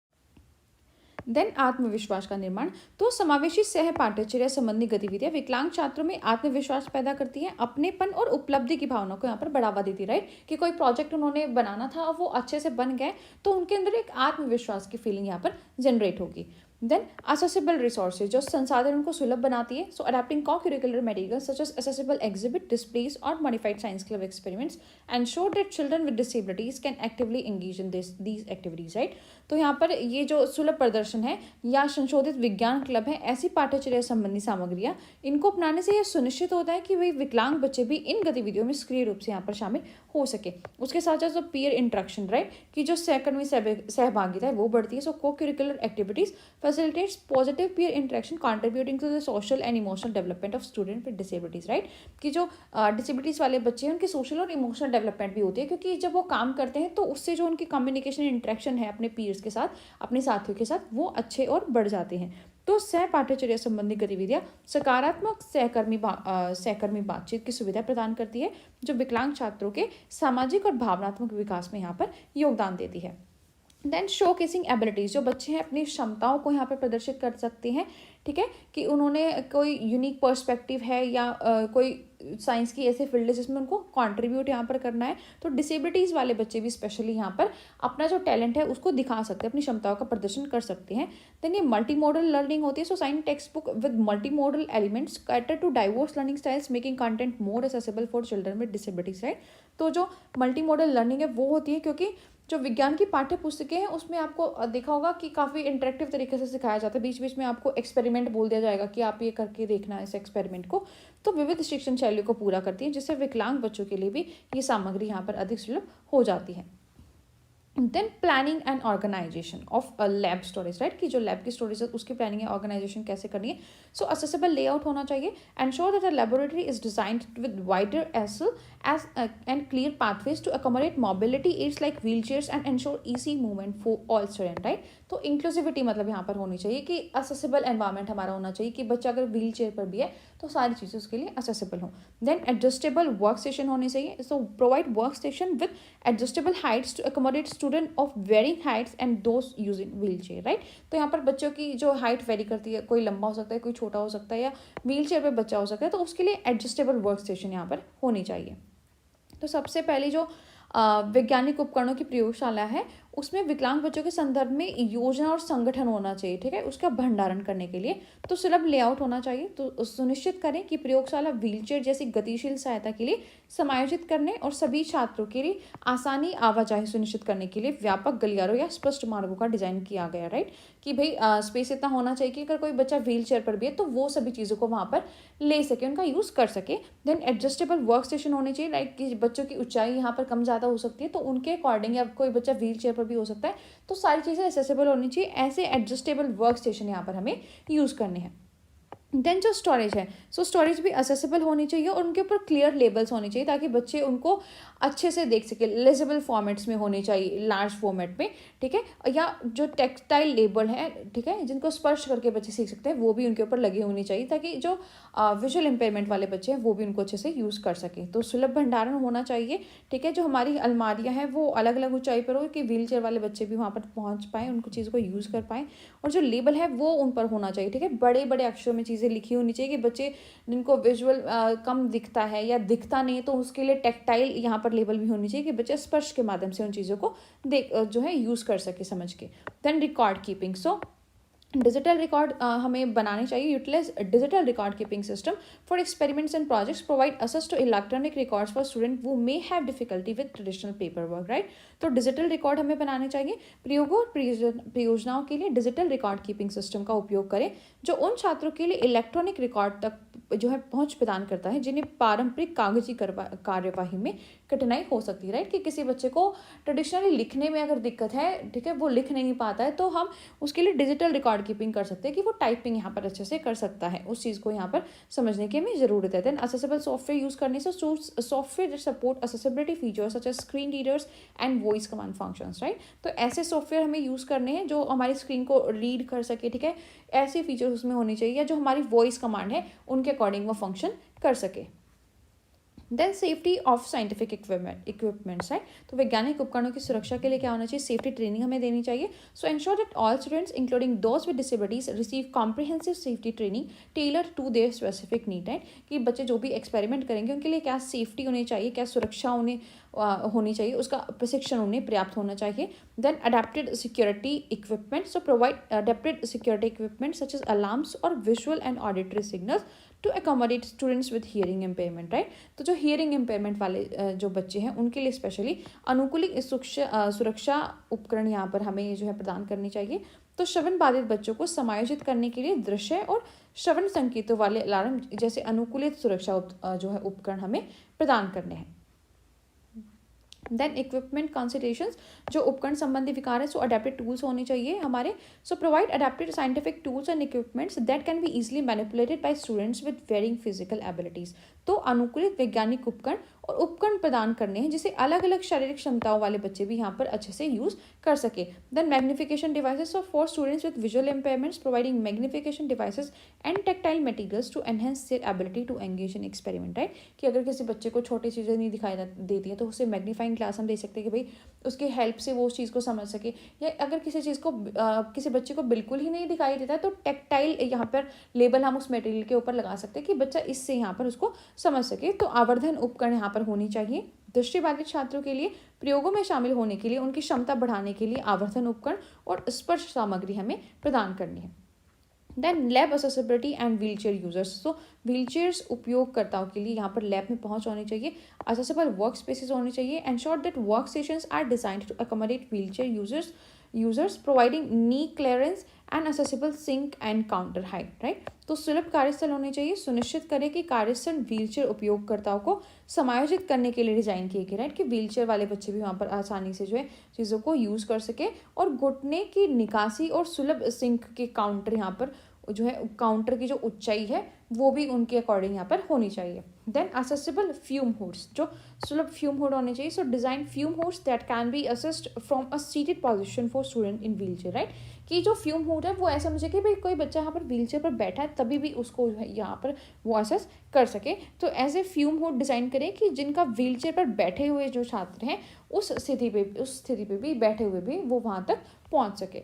देन आत्मविश्वास का निर्माण, तो समावेशी सह पाठ्यचर्या संबंधी गतिविधियां विकलांग छात्रों में आत्मविश्वास पैदा करती हैं, अपनेपन और उपलब्धि की भावना को यहाँ पर बढ़ावा देती, राइट। कि कोई प्रोजेक्ट उन्होंने बनाना था और वो अच्छे से बन गए, तो उनके अंदर एक आत्मविश्वास की फीलिंग यहाँ पर जनरेट होगी। देन accessible resources, जो संसाधन उनको सुलभ बनाती है। सो adapting co-curricular materials such as accessible exhibit displays or modified science club experiments ensure that children with disabilities can actively engage in these activities, right। तो यहाँ पर ये जो सुलभ प्रदर्शन है या संशोधित विज्ञान क्लब है, ऐसी पाठ्यचर्या संबंधी सामग्रियाँ, इनको अपनाने से यह सुनिश्चित होता है कि वे विकलांग बच्चे भी इन गतिविधियों में सक्रिय रूप से यहाँ पर शामिल हो सके। उसके साथ साथ जो पीयर इंटरेक्शन, राइट, कि जो सहकर्मी सहभागिता है वो बढ़ती है। So co-curricular activities facilitates positive peer interaction contributing to the social and emotional development of student with disabilities, right? कि जो डिसेबिलिटीज़ वाले बच्चे हैं उनकी सोशल और इमोशनल डेवलपमेंट भी होती है, क्योंकि जब वो काम करते हैं तो उससे जो उनकी कम्युनिकेशन इंटरेक्शन है अपने पीयर्स के साथ, अपने साथियों के साथ, वो अच्छे और बढ़ जाते हैं। तो सह पाठ्यचर्या संबंधी गतिविधियाँ सकारात्मक सहकर्मी बातचीत की सुविधा प्रदान करती है, जो विकलांग छात्रों के सामाजिक और भावनात्मक विकास में यहाँ पर योगदान देती है। देन शो केसिंग एबिलिटीज़, जो बच्चे हैं अपनी क्षमताओं को यहाँ पर प्रदर्शित कर सकते हैं, ठीक है, कि उन्होंने कोई यूनिक पर्सपेक्टिव है या कोई साइंस की ऐसे फील्ड है जिसमें उनको कंट्रीब्यूट यहाँ पर करना है, तो डिसेबिलिटीज़ वाले बच्चे भी स्पेशली यहाँ पर अपना जो टैलेंट है उसको दिखा सकते हैं, अपनी क्षमताओं का प्रदर्शन कर सकते हैं। देन ये मल्टी मॉडल लर्निंग होती है, so science text book with multi modal elements cater to diverse learning styles making content more accessible for children with disabilities, right. तो जो मल्टी मॉडल लर्निंग है वो होती है, क्योंकि जो विज्ञान की पाठ्य पुस्तकें हैं उसमें आपको देखा होगा कि काफ़ी इंटरेक्टिव तरीके से सिखाया जाता है, बीच बीच में आपको एक्सपेरिमेंट बोल दिया जाएगा कि आप ये करके देखना है इस एक्सपेरिमेंट को। तो विविध शिक्षण शैलियों को पूरा करती है, जिससे विकलांग बच्चों के लिए भी ये सामग्री यहाँ पर अधिक सुलभ हो जाती है। Then planning and organisation of lab storage, right, कि जो लैब की स्टोरेज है उसकी प्लानिंग या ऑर्गेनाइजेशन कैसे करनी है। सो असेसिबल लेआउट होना चाहिए, ensure that the laboratory is designed with wider edge and clear pathways to accommodate mobility aids like wheel chairs and ensure easy movement for all student, right. तो inclusivity मतलब यहाँ पर होनी चाहिए कि असेसिबल एनवायरमेंट हमारा होना चाहिए, कि बच्चा अगर व्हील चेयर पर भी है तो सारी चीज़ें उसके लिए असेसिबल हों। देन एडजस्टेबल वर्क स्टेशन होनी चाहिए, so provide work station with adjustable heights to accommodate student of varying heights and those using wheel chair, right. तो यहाँ पर बच्चों की जो हाइट वेरी करती है, कोई लंबा हो सकता है, कोई छोटा हो सकता है, या व्हील चेयर पर बच्चा हो सकता है, तो उसके लिए एडजस्टेबल वर्क स्टेशन यहाँ पर होनी चाहिए। तो सबसे पहले जो वैज्ञानिक उपकरणों की प्रयोगशाला है उसमें विकलांग बच्चों के संदर्भ में योजना और संगठन होना चाहिए, ठीक है, उसका भंडारण करने के लिए। तो सुलभ लेआउट होना चाहिए, तो सुनिश्चित करें कि प्रयोगशाला व्हीलचेयर जैसी गतिशील सहायता के लिए समायोजित करने और सभी छात्रों के लिए आसानी आवाजाही सुनिश्चित करने के लिए व्यापक गलियारों या स्पष्ट मार्गों का डिजाइन किया गया, राइट, कि भाई स्पेस इतना होना चाहिए कि अगर कोई बच्चा व्हील चेयर पर भी है तो वो सभी चीज़ों को वहाँ पर ले सके, उनका यूज़ कर सके। देन एडजस्टेबल वर्क स्टेशन होने चाहिए, राइट, कि बच्चों की ऊंचाई यहाँ पर कम ज़्यादा हो सकती है, तो उनके अकॉर्डिंग, या कोई बच्चा व्हील चेयर पर भी हो सकता है, तो सारी चीज़ें एक्सेसिबल होनी चाहिए। ऐसे एडजस्टेबल वर्क स्टेशन यहाँ पर हमें यूज़ करने हैं। देन जो स्टोरेज है, सो स्टोरेज भी असेसिबल होनी चाहिए और उनके ऊपर क्लियर लेबल्स होने चाहिए ताकि बच्चे उनको अच्छे से देख सके। लेजिबल फॉर्मेट्स में होने चाहिए, लार्ज फॉर्मेट में, ठीक है, या जो टेक्सटाइल लेबल है, ठीक है, जिनको स्पर्श करके बच्चे सीख सकते हैं, वो भी उनके ऊपर लगे होनी चाहिए ताकि जो विजुअल इम्पेयरमेंट वाले बच्चे हैं वो भी उनको अच्छे से यूज़ कर सकें। तो सुलभ भंडारण होना चाहिए, ठीक है, जो हमारी अलमारियाँ हैं वो अलग अलग ऊंचाई पर हो कि व्हील चेयर वाले बच्चे भी वहाँ पर पहुँच पाएँ, उनको चीज़ों को यूज़ कर पाएँ, और जो लेबल है वो उन पर होना चाहिए, ठीक है, बड़े बड़े अक्षरों में चीज़ें लिखी होनी चाहिए कि बच्चे जिनको विजुअल कम दिखता है या दिखता नहीं, तो उसके लिए टेक्टाइल यहाँ पर लेबल भी होनी चाहिए कि बच्चे स्पर्श के माध्यम से उन चीज़ों को देख जो है यूज़ कर सके, समझ के। Then record keeping, so digital record हमें बनाने चाहिए। Utilize digital record keeping system for experiments and projects, provide access to electronic records for student who may have difficulty with traditional paper work, right. तो digital record हमें बनाने चाहिए। प्रयोगों और परियोजनाओं के लिए डिजिटल रिकॉर्ड कीपिंग सिस्टम का उपयोग करें जो उन छात्रों के लिए इलेक्ट्रॉनिक रिकॉर्ड तक जो है पहुंच प्रदान करता है जिन्हें पारंपरिक कागजी कार्यवाही में कठिनाई हो सकती है, राइट, कि किसी बच्चे को ट्रेडिशनली लिखने में अगर दिक्कत है, ठीक है, वो लिख नहीं पाता है, तो हम उसके लिए डिजिटल रिकॉर्ड कीपिंग कर सकते हैं कि वो टाइपिंग यहाँ पर अच्छे से कर सकता है। उस चीज़ को यहाँ पर समझने की हमें ज़रूरत है। देन असेसिबल सॉफ्टवेयर यूज़ करने से software support accessibility features such as screen readers and voice command functions, right. तो ऐसे सॉफ्टवेयर हमें यूज़ करने हैं जो हमारी स्क्रीन को रीड कर सके, ठीक है, ऐसे फीचर्स उसमें होने चाहिए, या जो हमारी वॉइस कमांड है उनके अकॉर्डिंग वो फंक्शन कर सके। Then safety of scientific equipments, right. तो वैज्ञानिक उपकरणों की सुरक्षा के लिए क्या होना चाहिए, सेफ्टी ट्रेनिंग हमें देनी चाहिए। So ensure that all students including those with disabilities receive comprehensive safety training tailor to their specific need, right, कि बच्चे जो भी एक्सपेरिमेंट करेंगे उनके लिए क्या सेफ्टी होनी चाहिए, क्या सुरक्षा उन्हें होनी चाहिए, उसका प्रशिक्षण उन्हें पर्याप्त होना चाहिए। Then adapted security equipment, so provide adapted security equipment such as alarms or visual and auditory signals to accommodate students with hearing impairment, right. तो जो हियरिंग इम्पेयरमेंट वाले जो बच्चे हैं उनके लिए स्पेशली अनुकूलित सुरक्षा उपकरण यहाँ पर हमें जो है प्रदान करनी चाहिए। तो श्रवण बाधित बच्चों को समायोजित करने के लिए दृश्य और श्रवण संकेतों वाले अलार्म जैसे अनुकूलित सुरक्षा जो है उपकरण हमें प्रदान करने हैं। देन इक्विपमेंट कंसिडरेशंस, जो उपकरण संबंधी विकार है, सो अडेप्टेड टूल्स होने चाहिए हमारे. So provide adapted scientific tools and equipments that can be easily manipulated by students with varying physical abilities. तो अनुकूलित वैज्ञानिक उपकरण और उपकरण प्रदान करने हैं जिसे अलग अलग शारीरिक क्षमताओं वाले बच्चे भी यहाँ पर अच्छे से यूज कर सके. Then magnification devices for students with visual impairments, providing magnification devices and tactile materials to enhance their ability to engage in experiment. Right, कि अगर किसी बच्चे को छोटी चीज़ें नहीं दिखाई देती है तो उसे मैग्नीफाइंग ग्लास हम दे सकते हैं कि भाई उसकी हेल्प से वो उस चीज़ को समझ सके. या अगर किसी चीज़ को किसी बच्चे को बिल्कुल ही नहीं दिखाई देता है तो टेक्टाइल यहाँ पर लेबल हम उस मटेरियल के ऊपर लगा सकते हैं कि बच्चा इससे यहाँ पर उसको समझ सके. तो आवर्धन उपकरण यहाँ पर होनी चाहिए. दृष्टिबाधित छात्रों के लिए प्रयोगों में शामिल होने के लिए उनकी क्षमता बढ़ाने के लिए आवर्धन उपकरण और स्पर्श सामग्री हमें प्रदान करनी है. Then lab accessibility and wheel chair users. तो व्हील चेयर्स उपयोगकर्ताओं के लिए यहाँ पर लैब में पहुंच होनी चाहिए. असेसिबल वर्क स्पेसेस होने चाहिए. Ensure that work stations are designed to accommodate wheel chair users providing knee clearance and accessible sink and counter height. Right, तो सुलभ कार्यस्थल होने चाहिए. सुनिश्चित करें कि कार्यस्थल व्हीलचेयर उपयोगकर्ताओं को समायोजित करने के लिए डिजाइन किए गए. राइट, कि व्हीलचेयर वाले बच्चे भी वहाँ पर आसानी से जो है चीज़ों को यूज़ कर सके. और घुटने की निकासी और सुलभ सिंक के काउंटर यहाँ पर जो है काउंटर की जो ऊंचाई है वो भी उनके अकॉर्डिंग यहाँ पर होनी चाहिए. देन असेसिबल फ्यूम हुड्स, जो सुलभ फ्यूम हुड होने चाहिए. So design fume hoods that can be assist from a seated position for student in wheel chair. Right, कि जो फ्यूम हुड है वो ऐसा मुझे कि भाई कोई बच्चा यहाँ पर व्हील चेयर पर बैठा है तभी भी उसको जो है यहाँ पर वो असेस कर सके. तो as a fume hood design करें कि जिनका व्हील चेयर पर बैठे हुए जो छात्र हैं उस स्थिति पे भी बैठे हुए भी वो वहाँ तक पहुँच सके.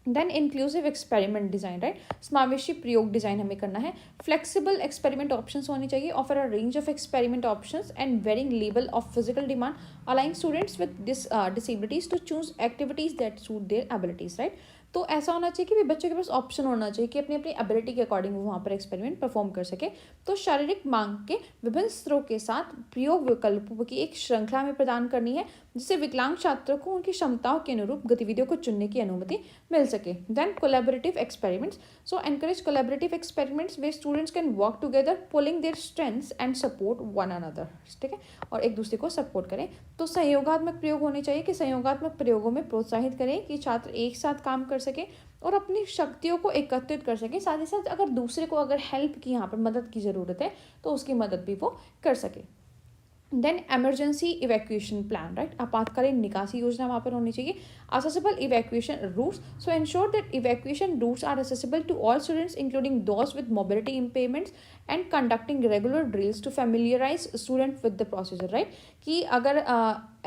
Then inclusive experiment design. Right, समावेशी प्रयोग डिजाइन हमें करना है. फ्लेक्सिबल एक्सपेरिमेंट ऑप्शंस होने चाहिए. Offer a range of experiment options and varying level of physical demand allowing students with disabilities to choose activities that suit their abilities. Right, तो ऐसा होना चाहिए कि भी बच्चों के पास ऑप्शन होना चाहिए कि अपनी अपनी एबिलिटी के अकॉर्डिंग वो वहाँ पर एक्सपेरिमेंट परफॉर्म कर सके. तो शारीरिक मांग के विभिन्न स्तरों के साथ प्रयोग विकल्पों की एक श्रृंखला में प्रदान करनी है जिससे विकलांग छात्रों को उनकी क्षमताओं के अनुरूप गतिविधियों को चुनने की अनुमति मिल सके. Then collaborative experiments. So encourage collaborative experiments way students can work together pulling their strengths and support one another. ठीक है, और एक दूसरे को सपोर्ट करें. तो सहयोगात्मक प्रयोग होने चाहिए कि सहयोगात्मक प्रयोगों में प्रोत्साहित करें कि छात्र एक साथ काम कर सके और अपनी शक्तियों को एकत्रित कर सके. साथ ही साथ अगर दूसरे को अगर हेल्प की यहाँ पर मदद की ज़रूरत है तो उसकी मदद भी वो कर सके. Then emergency evacuation plan. Right, आपातकालीन निकासी योजना वहाँ पर होनी चाहिए. Accessible evacuation routes. So ensure that evacuation routes are accessible to all students including those with mobility impairments and conducting regular drills to familiarize student with the procedure. Right, कि अगर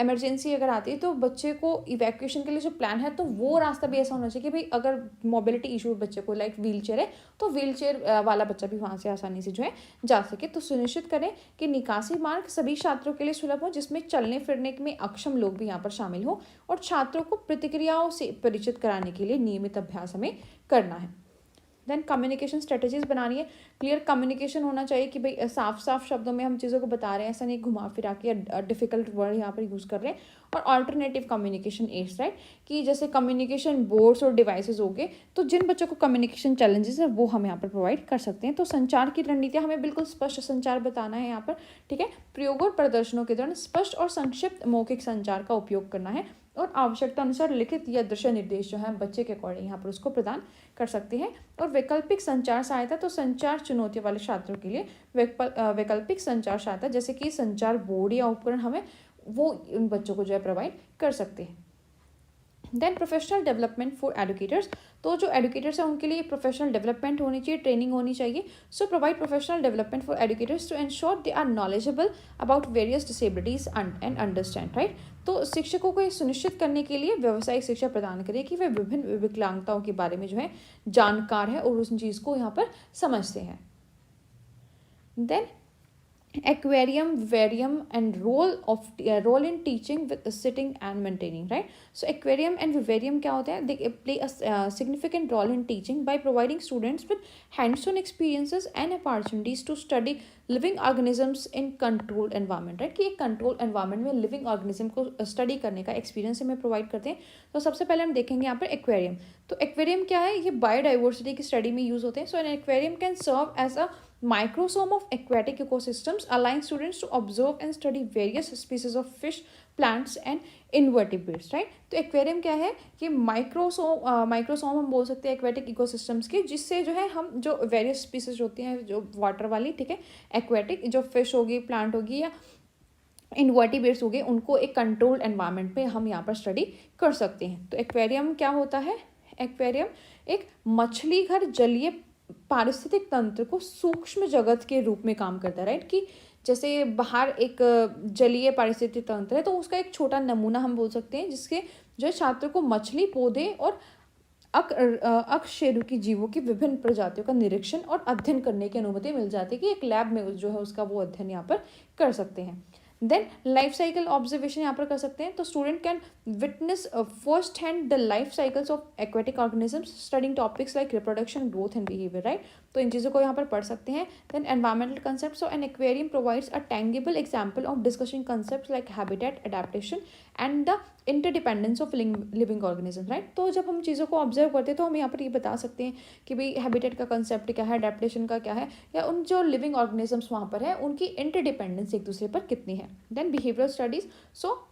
emergency अगर आती है तो बच्चे को इवैक्यूएशन के लिए जो प्लान है तो वो रास्ता भी ऐसा होना चाहिए कि भाई अगर मोबिलिटी इशू है बच्चे को लाइक व्हील चेयर है तो व्हील चेयर वाला बच्चा भी वहाँ से आसानी से जो है जा सके. तो सुनिश्चित करें कि निकासी मार्ग सभी छात्रों के लिए सुलभ हो जिसमें चलने फिरने में अक्षम लोग भी यहाँ पर शामिल हो और छात्रों को प्रतिक्रियाओं से परिचित कराने के लिए नियमित अभ्यास हमें करना है. देन कम्युनिकेशन स्ट्रेटजीज बनानी है. क्लियर कम्युनिकेशन होना चाहिए कि भाई साफ साफ शब्दों में हम चीज़ों को बता रहे हैं, ऐसा नहीं घुमा फिरा के या डिफिकल्ट वर्ड यहाँ पर यूज़ कर रहे हैं. और अल्टरनेटिव कम्युनिकेशन एड्स. राइट, कि जैसे कम्युनिकेशन बोर्ड्स और डिवाइसेज हो गए तो जिन बच्चों को कम्युनिकेशन चैलेंजेस है वो हम यहाँ पर प्रोवाइड कर सकते हैं. तो संचार की रणनीतियाँ हमें बिल्कुल स्पष्ट संचार बताना है यहाँ पर. ठीक है, प्रयोगों और प्रदर्शनों के दौरान स्पष्ट और संक्षिप्त मौखिक संचार का उपयोग करना है और आवश्यकता अनुसार लिखित या दृश्य निर्देश जो है बच्चे के अकॉर्डिंग यहाँ पर उसको प्रदान कर सकते हैं. और वैकल्पिक संचार सहायता. तो संचार चुनौतियों वाले छात्रों के लिए वैकल्पिक संचार सहायता जैसे कि संचार बोर्ड या उपकरण हमें वो उन बच्चों को जो है प्रोवाइड कर सकते हैं. Then professional development for educators. तो जो एडुकेटर्स हैं उनके लिए प्रोफेशनल डेवलपमेंट होनी चाहिए, ट्रेनिंग होनी चाहिए. So provide professional development for educators to ensure they are knowledgeable about various disabilities and understand. Right, तो शिक्षकों को ये सुनिश्चित करने के लिए व्यावसायिक शिक्षा प्रदान करें कि वे विभिन्न विकलांगताओं के बारे में जो है जानकार है और उस चीज़ को यहाँ पर समझते हैं. Then aquarium, vivarium and role in teaching with sitting and maintaining. Right, so aquarium and vivarium क्या होते हैं? They play a significant role in teaching by providing students with hands-on experiences and opportunities to study living organisms in controlled environment. Right, कि एक controlled environment में living organism को study करने का experience हमें provide करते हैं. तो सबसे पहले हम देखेंगे यहाँ पर aquarium. तो aquarium क्या है? ये biodiversity की study में use होते हैं. So an aquarium can serve as a Microsome of aquatic ecosystems align students to observe and study various species of fish, plants and invertebrates, right? तो एक्वेरियम क्या है कि माइक्रोसोम हम बोल सकते हैं एक्वेटिक इकोसिस्टम्स के, जिससे जो है हम जो वेरियस स्पीसीज होती हैं जो वाटर वाली, ठीक है, एक्वेटिक जो फिश होगी, प्लांट होगी या इन्वर्टिब्रेट्स हो गए, उनको एक कंट्रोल्ड एनवायरनमेंट में हम यहाँ पर स्टडी कर सकते हैं। तो एक्वेरियम क्या होता है? एक्वेरियम एक मछली घर जलीय पारिस्थितिक तंत्र को सूक्ष्म जगत के रूप में काम करता है, राइट? कि जैसे बाहर एक जलीय पारिस्थितिक तंत्र है तो उसका एक छोटा नमूना हम बोल सकते हैं, जिसके जो छात्र को मछली, पौधे और अकशेरुकी जीवों की विभिन्न प्रजातियों का निरीक्षण और अध्ययन करने की अनुमति मिल जाती है कि एक लैब में जो है उसका वो अध्ययन यहाँ पर कर सकते हैं। देन लाइफ साइकिल ऑब्जर्वेशन यहाँ पर कर सकते हैं। तो student can witness first hand the life cycles of aquatic organisms studying topics like reproduction, growth and behaviour, right? तो इन चीज़ों को यहाँ पर पढ़ सकते हैं। Then environmental concept, so an aquarium provides a tangible example of discussing concept like habitat, adaptation and the interdependence of living organism, right? तो जब हम चीज़ों को ऑब्जर्व करते हैं तो हम यहाँ पर ये बता सकते हैं कि भाई हैबिटेट का कंसेप्ट क्या है, एडेप्टेशन का क्या है, या उन जो लिविंग ऑर्गेनिजम्स वहाँ पर है उनकी इंटरडिपेंडेंस एक दूसरे पर कितनी है। Then behavioural studies, so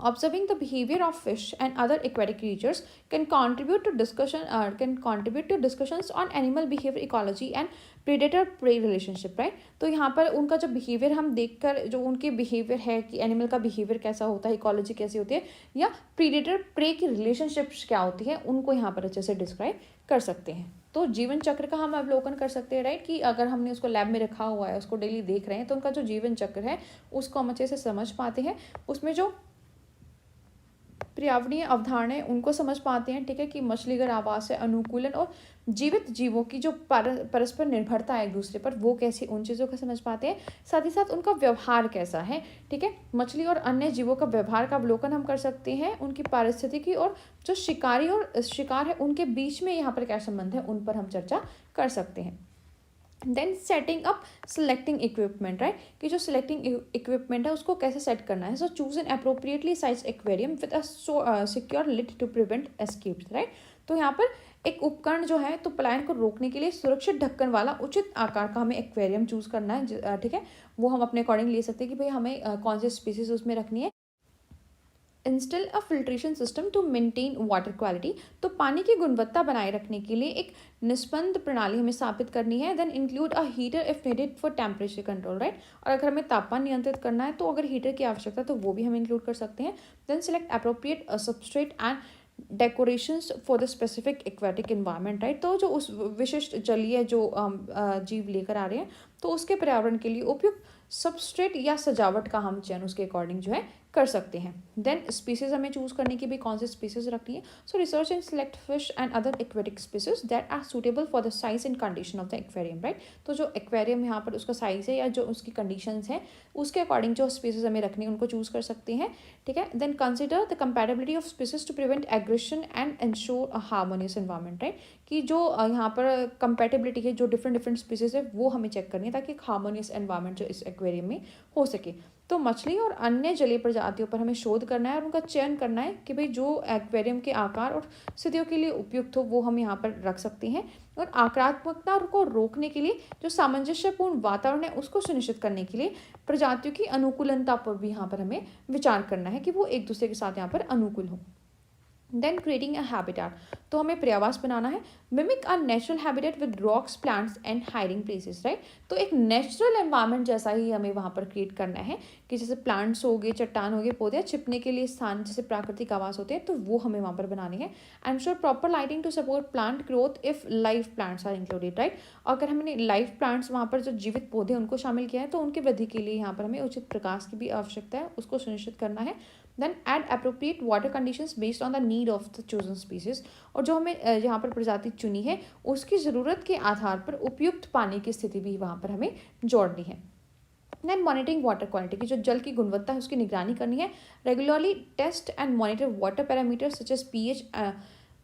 observing the behavior of fish and other aquatic creatures can contribute to discussions on animal behavior, ecology and predator prey relationship, right? तो यहाँ पर उनका जो बिहेवियर हम देखकर जो उनके बिहेवियर है कि एनिमल का बिहेवियर कैसा होता है, इकोलॉजी कैसी होती है, या प्रीडेटर प्रे की रिलेशनशिप्स क्या होती है, उनको यहाँ पर अच्छे से डिस्क्राइब कर सकते हैं। तो जीवन चक्र का हम अवलोकन कर सकते हैं, राइट? कि अगर हमने उसको लैब में रखा हुआ है, उसको डेली देख रहे हैं, तो उनका जो जीवन चक्र है उसको हम अच्छे से समझ पाते हैं। उसमें जो पर्यावरणीय अवधारणाएं उनको समझ पाते हैं, ठीक है, कि मछली घर आवास है, अनुकूलन और जीवित जीवों की जो परस्पर निर्भरता है एक दूसरे पर, वो कैसी, उन चीज़ों को समझ पाते हैं। साथ ही साथ उनका व्यवहार कैसा है, ठीक है, मछली और अन्य जीवों का व्यवहार का अवलोकन हम कर सकते हैं। उनकी पारिस्थितिकी और जो शिकारी और शिकार है उनके बीच में यहाँ पर क्या संबंध है, उन पर हम चर्चा कर सकते हैं। Then setting up selecting equipment, right? कि जो सिलेक्टिंग इक्विपमेंट है उसको कैसे सेट करना है। So choose an appropriately size aquarium with a secure lid to prevent escapes, right? तो यहाँ पर एक उपकरण जो है तो पलायन को रोकने के लिए सुरक्षित ढक्कन वाला उचित आकार का हमें एक्वेरियम चूज करना है, ठीक है। वो हम अपने अकॉर्डिंग ले सकते हैं कि भाई हमें कौन से स्पीसीज उसमें रखनी है। Install a filtration system to maintain water quality, तो पानी की गुणवत्ता बनाए रखने के लिए एक निस्पंद प्रणाली हमें स्थापित करनी है। Then include a heater if needed for temperature control, right? और अगर हमें तापमान नियंत्रित करना है तो अगर हीटर की आवश्यकता तो वो भी हम इंक्लूड कर सकते हैं। Then select appropriate substrate and decorations for the specific aquatic environment, right? तो जो उस विशिष्ट जलीय जो जीव लेकर आ रहे हैं तो उसके पर्यावरण के लिए उपयुक्त सबस्ट्रेट या सजावट का हम चयन उसके अकॉर्डिंग जो है कर सकते हैं। देन स्पीसीज हमें चूज करने की भी कौन से स्पीसीज रखनी है। So research and select fish and other aquatic species that are suitable for the size and condition of the aquarium, right? तो जो एक्वेरियम यहाँ पर उसका साइज है या जो उसकी कंडीशंस है उसके अकॉर्डिंग जो स्पीसीज हमें रखनी है उनको चूज कर सकते हैं, ठीक है। Then consider the compatibility of species to prevent aggression and ensure a harmonious environment, right? कि जो यहाँ पर कंपैटिबिलिटी है जो डिफरेंट स्पीसीज है वो हमें चेक करनी है ताकि एक हार्मोनियस एनवायरनमेंट जो इस एक्वेरियम में हो सके। तो मछली और अन्य जलीय प्रजातियों पर हमें शोध करना है और उनका चयन करना है कि भाई जो एक्वेरियम के आकार और स्थितियों के लिए उपयुक्त हो वो हम यहाँ पर रख सकते हैं। और आक्रामकता को रोकने के लिए जो सामंजस्यपूर्ण वातावरण है उसको सुनिश्चित करने के लिए प्रजातियों की अनुकूलनता पर भी यहाँ पर हमें विचार करना है कि वो एक दूसरे के साथ यहाँ पर अनुकूल हो। देन क्रिएटिंग अ हैबिटेट, तो हमें पर्यावास बनाना है। Mimic a natural habitat with rocks, plants and hiding places, right? तो एक नेचुरल एनवायरनमेंट जैसा ही हमें वहाँ पर क्रिएट करना है कि जैसे प्लांट्स हो गए, चट्टान हो गए, पौधे, छिपने के लिए स्थान जैसे प्राकृतिक आवास होते हैं तो वो हमें वहाँ पर बनाने हैं। Ensure proper lighting to support plant growth if live plants are included, right? अगर हमने लाइव प्लांट्स वहाँ पर जो जीवित पौधे उनको शामिल किया है तो उनकी वृद्धि के लिए यहाँ पर हमें उचित प्रकाश की भी आवश्यकता है, उसको सुनिश्चित करना है। Then add appropriate water conditions based on the need of the chosen species, और जो हमें यहाँ पर प्रजाति चुनी है उसकी ज़रूरत के आधार पर उपयुक्त पानी की स्थिति भी वहाँ पर हमें जोड़नी है। देन मॉनिटरिंग वाटर क्वालिटी, की जो जल की गुणवत्ता है उसकी निगरानी करनी है। Regularly test and monitor water parameters such as pH,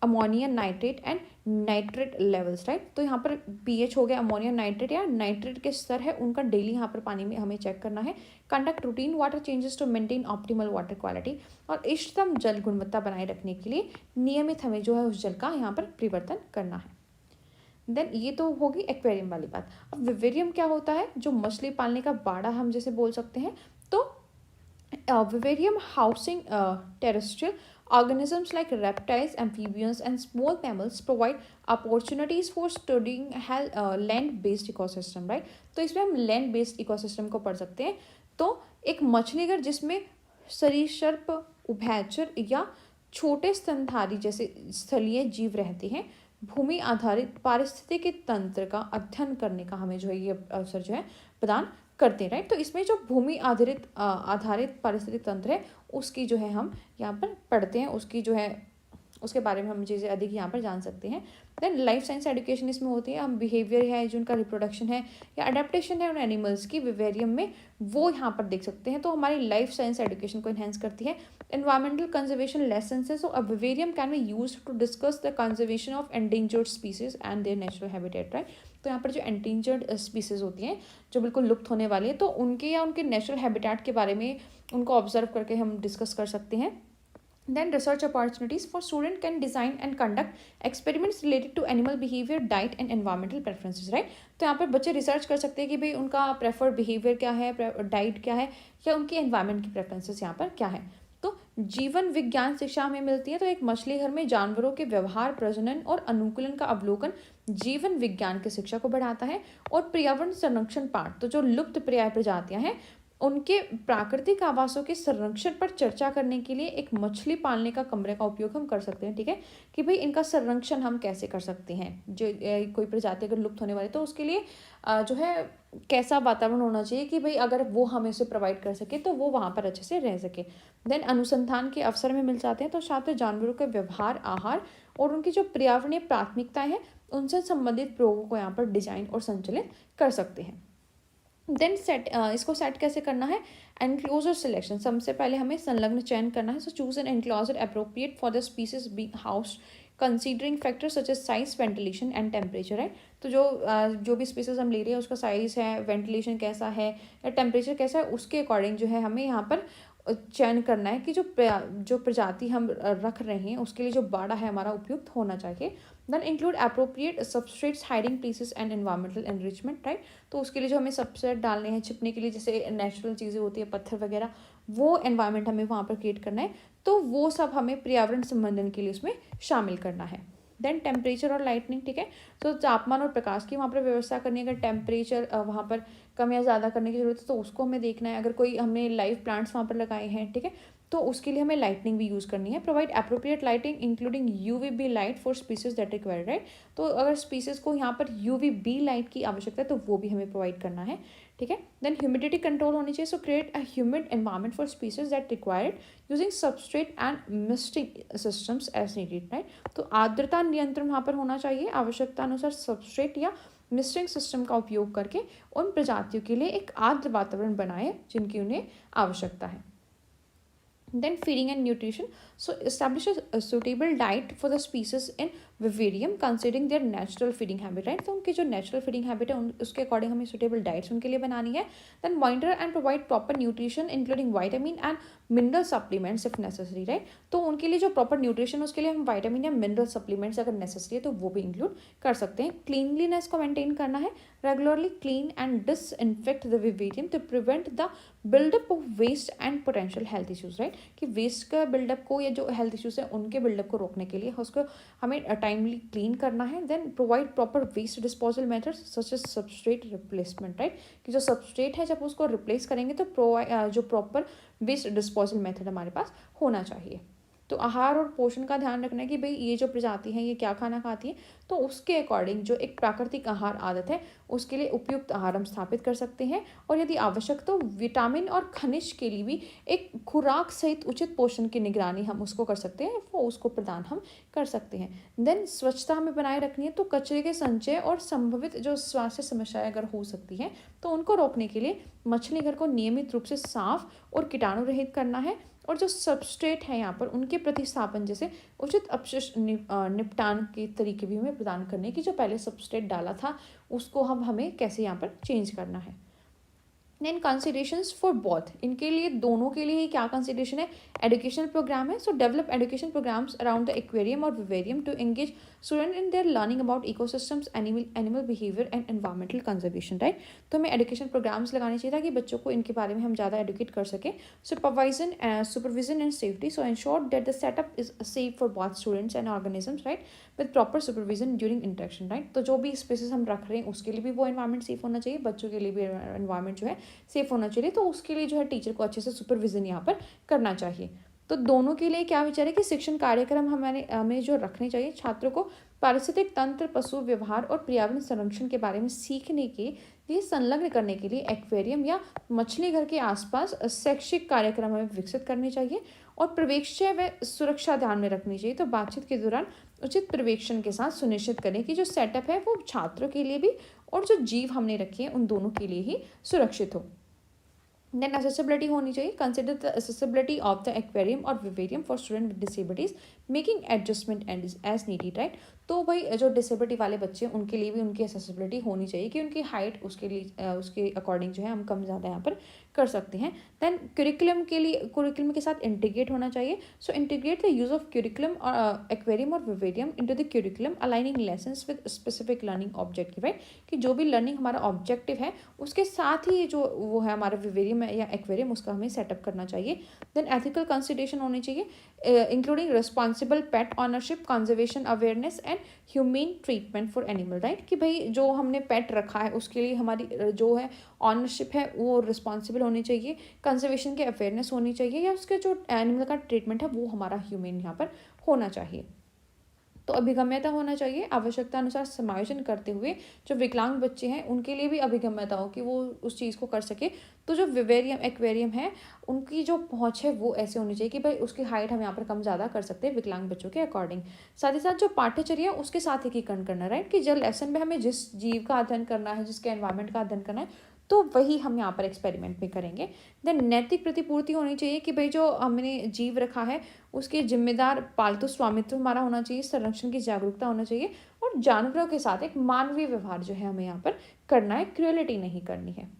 ammonia nitrate and nitrate levels, right? तो यहाँ पर पीएच हो गया, अमोनिया नाइट्रेट या नाइट्रेट के स्तर है उनका डेली यहाँ पर पानी में हमें चेक करना है। Conduct routine water changes to maintain optimal water quality, और इष्टतम जल गुणवत्ता बनाए रखने के लिए नियमित हमें जो है उस जल का यहाँ पर परिवर्तन करना है। देन ये तो होगी एक्वेरियम वाली बात। अब विवेरियम क्या होता है, जो मछली पालने का बाड़ा हम जैसे बोल सकते हैं। तो vivarium housing terrestrial organisms like reptiles, amphibians, and small mammals provide opportunities for studying land-based ecosystem, right? तो इसमें हम land-based ecosystem को पढ़ सकते हैं। तो एक मछली घर जिसमें सरीसृप, उभयचर या छोटे स्तनधारी जैसे स्थलीय जीव रहते हैं, भूमि आधारित पारिस्थितिकी तंत्र का अध्ययन करने का हमें जो है ये अवसर जो है प्रदान करते हैं, राइट। तो इसमें जो भूमि आधारित पारिस्थितिक तंत्र है उसकी जो है हम यहाँ पर पढ़ते हैं, उसकी जो है उसके बारे में हम चीज़ें अधिक यहाँ पर जान सकते हैं। देन लाइफ साइंस एजुकेशन इसमें होती है, हम बिहेवियर है जो उनका रिप्रोडक्शन है या अडेप्टेशन है उन एनिमल्स की विवेरियम में, वो यहाँ पर देख सकते हैं। तो हमारी लाइफ साइंस एजुकेशन को इन्हेंस करती है। एनवायरमेंटल कंजर्वेशन लेसन है, so a vivarium can be use to discuss the conservation of endangered species and their natural habitat, right. तो यहाँ पर जो एंडेंजर्ड स्पीसीज होती हैं जो बिल्कुल लुप्त होने वाली है, तो उनके या उनके नेचुरल हैबिटेट के बारे में उनको ऑब्जर्व करके हम डिस्कस कर सकते हैं। Then research opportunities for student can design and conduct experiments related to animal behavior, diet and environmental preferences, right? तो यहाँ पर बच्चे रिसर्च कर सकते हैं कि भाई उनका प्रेफर्ड बिहेवियर क्या है, डाइट क्या है, या उनकी एनवायरनमेंट की प्रेफरेंसेस यहाँ पर क्या है। तो जीवन विज्ञान शिक्षा हमें मिलती है। तो एक मछली घर में जानवरों के व्यवहार, प्रजनन और अनुकूलन का अवलोकन जीवन विज्ञान की शिक्षा को बढ़ाता है। और पर्यावरण संरक्षण पाठ, तो जो लुप्त प्राय प्रजातियां हैं उनके प्राकृतिक आवासों के संरक्षण पर चर्चा करने के लिए एक मछली पालने का कमरे का उपयोग हम कर सकते हैं, ठीक है, कि भाई इनका संरक्षण हम कैसे कर सकते हैं। जो कोई प्रजाति अगर लुप्त होने वाली तो उसके लिए जो है कैसा वातावरण होना चाहिए कि भाई अगर वो हमें उसे प्रोवाइड कर सके तो वो वहाँ पर अच्छे से रह सके। देन अनुसंधान के अवसर में मिल जाते हैं। तो छात्र जानवरों के व्यवहार, आहार और उनकी जो पर्यावरणीय प्राथमिकताएं हैं उनसे संबंधित प्रयोगों को यहाँ पर डिजाइन और संचालित कर सकते हैं। देन इसको सेट कैसे करना है, एनक्लोजर सिलेक्शन, सबसे पहले हमें संलग्न चयन करना है। So choose an enclosure appropriate for the species be house considering factors such as size, ventilation and temperature, है। तो जो भी स्पीसीज हम ले रहे हैं उसका साइज है, वेंटिलेशन कैसा है या टेम्परेचर कैसा है, उसके अकॉर्डिंग जो है हमें यहाँ पर चयन करना है कि जो प्रजाति हम रख रहे हैं उसके लिए जो बाड़ा है हमारा उपयुक्त होना चाहिए। Then include appropriate substrates, hiding places and environmental enrichment, right. तो उसके लिए जो हमें सबस्ट्रेट डालने हैं छिपने के लिए, जैसे नेचुरल चीज़ें होती है पत्थर वगैरह, वो एनवायरमेंट हमें वहाँ पर क्रिएट करना है। तो वो सब हमें पर्यावरण संवर्धन के लिए उसमें शामिल करना है। देन टेम्परेचर और लाइटनिंग, ठीक है। तो तापमान और प्रकाश की वहाँ पर व्यवस्था करनी है। अगर टेम्परेचर वहाँ पर कम या ज़्यादा करने की जरूरत है तो उसको हमें देखना है। अगर कोई हमने लाइव प्लांट्स वहाँ पर लगाए हैं, ठीक है, तो उसके लिए हमें लाइटनिंग भी यूज़ करनी है। Provide appropriate lighting including UVB light for species that require, right. तो अगर स्पीसीज को यहाँ पर यूवीबी लाइट की आवश्यकता है तो वो भी हमें प्रोवाइड करना है, ठीक है। देन ह्यूमिडिटी कंट्रोल होनी चाहिए। So create a humid environment for species that required using substrate and misting systems as needed, right. तो आर्द्रता नियंत्रण वहाँ पर होना चाहिए। आवश्यकता अनुसार सबस्ट्रेट या मिस्टिंग सिस्टम का उपयोग करके उन प्रजातियों के लिए एक आर्द्र वातावरण बनाए जिनकी उन्हें आवश्यकता है। Then feeding and nutrition. So establish a suitable diet for the species in vivarium considering their natural feeding habit, right। तो उनकी जो natural feeding habit है उसके according हमें suitable diets उनके लिए बनानी है। Then monitor and provide proper nutrition including vitamin and mineral supplements if necessary, right। तो उनके लिए जो proper nutrition उसके लिए हम vitamin या mineral supplements अगर necessary है तो वो भी include कर सकते हैं। Cleanliness को maintain करना है। Regularly clean and disinfect the vivarium to prevent the buildup of waste and potential health issues, right। कि वेस्ट का बिल्डअप को या जो हेल्थ इश्यूज है उनके बिल्डअप को रोकने के लिए उसको हमें टाइमली क्लीन करना है। Then provide proper waste disposal methods such as substrate replacement, right. कि जो सबस्ट्रेट है जब उसको रिप्लेस करेंगे तो जो प्रॉपर वेस्ट डिस्पोजल मेथड हमारे पास होना चाहिए। तो आहार और पोषण का ध्यान रखना है कि भाई ये जो प्रजाति है ये क्या खाना खाती है, तो उसके अकॉर्डिंग जो एक प्राकृतिक आहार आदत है उसके लिए उपयुक्त आहार हम स्थापित कर सकते हैं। और यदि आवश्यक तो विटामिन और खनिज के लिए भी एक खुराक सहित उचित पोषण की निगरानी हम उसको कर सकते हैं, वो उसको प्रदान हम कर सकते हैं। देन स्वच्छता हमें बनाए रखनी है। तो कचरे के संचय और संभवित जो स्वास्थ्य समस्याएं अगर हो सकती हैं तो उनको रोकने के लिए मछली घर को नियमित रूप से साफ और कीटाणु रहित करना है। और जो सबस्ट्रेट है यहाँ पर उनके प्रतिस्थापन जैसे उचित अपशिष्ट निपटान के तरीके भी हमें प्रदान करने की, जो पहले सबस्ट्रेट डाला था उसको हमें कैसे यहाँ पर चेंज करना है। देन कंसिडरेशंस फॉर बोथ, इनके लिए दोनों के लिए ही क्या कंसिडरेशन है, एजुकेशनल प्रोग्राम है। So develop education programmes around the aquarium और vivarium to engage student in their learning about ecosystems, animal behaviour and environmental conservation, right. तो हमें एजुकेशन प्रोग्राम्स लगाने चाहिए ताकि बच्चों को इनके बारे में हम ज़्यादा एडुकेट कर सकें। Supervision and safety, so ensure that the setup is safe for both students and organisms, right, with proper supervision during interaction, right. तो जो भी स्पेसेस हम रख रहे हैं उसके लिए भी वो एनवायरमेंट सेफ होना चाहिए, बच्चों के लिए भी एनवायरमेंट जो है सेफ होना चाहिए। तो उसके लिए जो है टीचर को अच्छे से सुपरविजन यहाँ पर करना चाहिए। तो दोनों के लिए क्या विचार है कि शिक्षण कार्यक्रम हमें जो रखने चाहिए, छात्रों को पारिस्थितिक तंत्र, पशु व्यवहार और पर्यावरण संरक्षण के बारे में सीखने के लिए संलग्न करने के लिए एक्वेरियम या मछली घर के आसपास शैक्षिक कार्यक्रम हमें विकसित करने चाहिए और पर्यवेक्षण व सुरक्षा ध्यान में रखनी चाहिए। तो बातचीत के दौरान उचित पर्यवेक्षण के साथ सुनिश्चित करें कि जो सेटअप है वो छात्रों के लिए भी और जो जीव हमने रखे हैं उन दोनों के लिए ही सुरक्षित हो। देन accessibility होनी चाहिए, consider the accessibility of the aquarium और vivarium for student with disabilities, making adjustment and as needed, right. तो भाई जो डिसेबिलिटी वाले बच्चे हैं उनके लिए भी उनकी accessibility होनी चाहिए कि उनकी हाइट उसके लिए उसके अकॉर्डिंग जो है हम कम ज़्यादा यहाँ पर कर सकते हैं। देन करिकुलम के साथ इंटीग्रेट होना चाहिए। So integrate the use of curriculum और एक्वेरियम और vivarium into the curriculum, aligning lessons with specific learning objective, right, कि जो भी लर्निंग हमारा ऑब्जेक्टिव है उसके साथ ही जो वो है हमारा विवेरियम या एक्वेरियम उसका हमें सेटअप करना चाहिए। देन एथिकल कंसिडरेशन होनी चाहिए, including responsible pet ownership, conservation awareness and humane treatment for animal, right, कि भाई जो हमने पेट रखा है उसके लिए हमारी जो है ऑनरशिप है वो रिस्पॉन्सिबल होनी चाहिए, कंजर्वेशन की अवेयरनेस होनी चाहिए, या उसके जो एनिमल का ट्रीटमेंट है वो हमारा ह्यूमेन यहाँ पर होना चाहिए। तो अभिगम्यता होना चाहिए, आवश्यकता अनुसार समायोजन करते हुए जो विकलांग बच्चे हैं उनके लिए भी अभिगम्यता हो कि वो उस चीज़ को कर सके। तो जो विवेरियम एक्वेरियम है उनकी जो पहुंच है वो ऐसे होनी चाहिए कि भाई उसकी हाइट हम यहाँ पर कम ज़्यादा कर सकते हैं विकलांग बच्चों के अकॉर्डिंग। साथ ही साथ जो पाठ्यचर्या उसके साथ एकीकरण करना, राइट, कि जब लेसन में हमें जिस जीव का अध्ययन करना है, जिसके एनवायरमेंट का अध्ययन करना है, तो वही हम यहाँ पर एक्सपेरिमेंट में करेंगे। देन नैतिक प्रतिपूर्ति होनी चाहिए कि भाई जो हमने जीव रखा है उसके जिम्मेदार पालतू स्वामित्व हमारा होना चाहिए, संरक्षण की जागरूकता होना चाहिए और जानवरों के साथ एक मानवीय व्यवहार जो है हमें यहाँ पर करना है, क्रूएलिटी नहीं करनी है।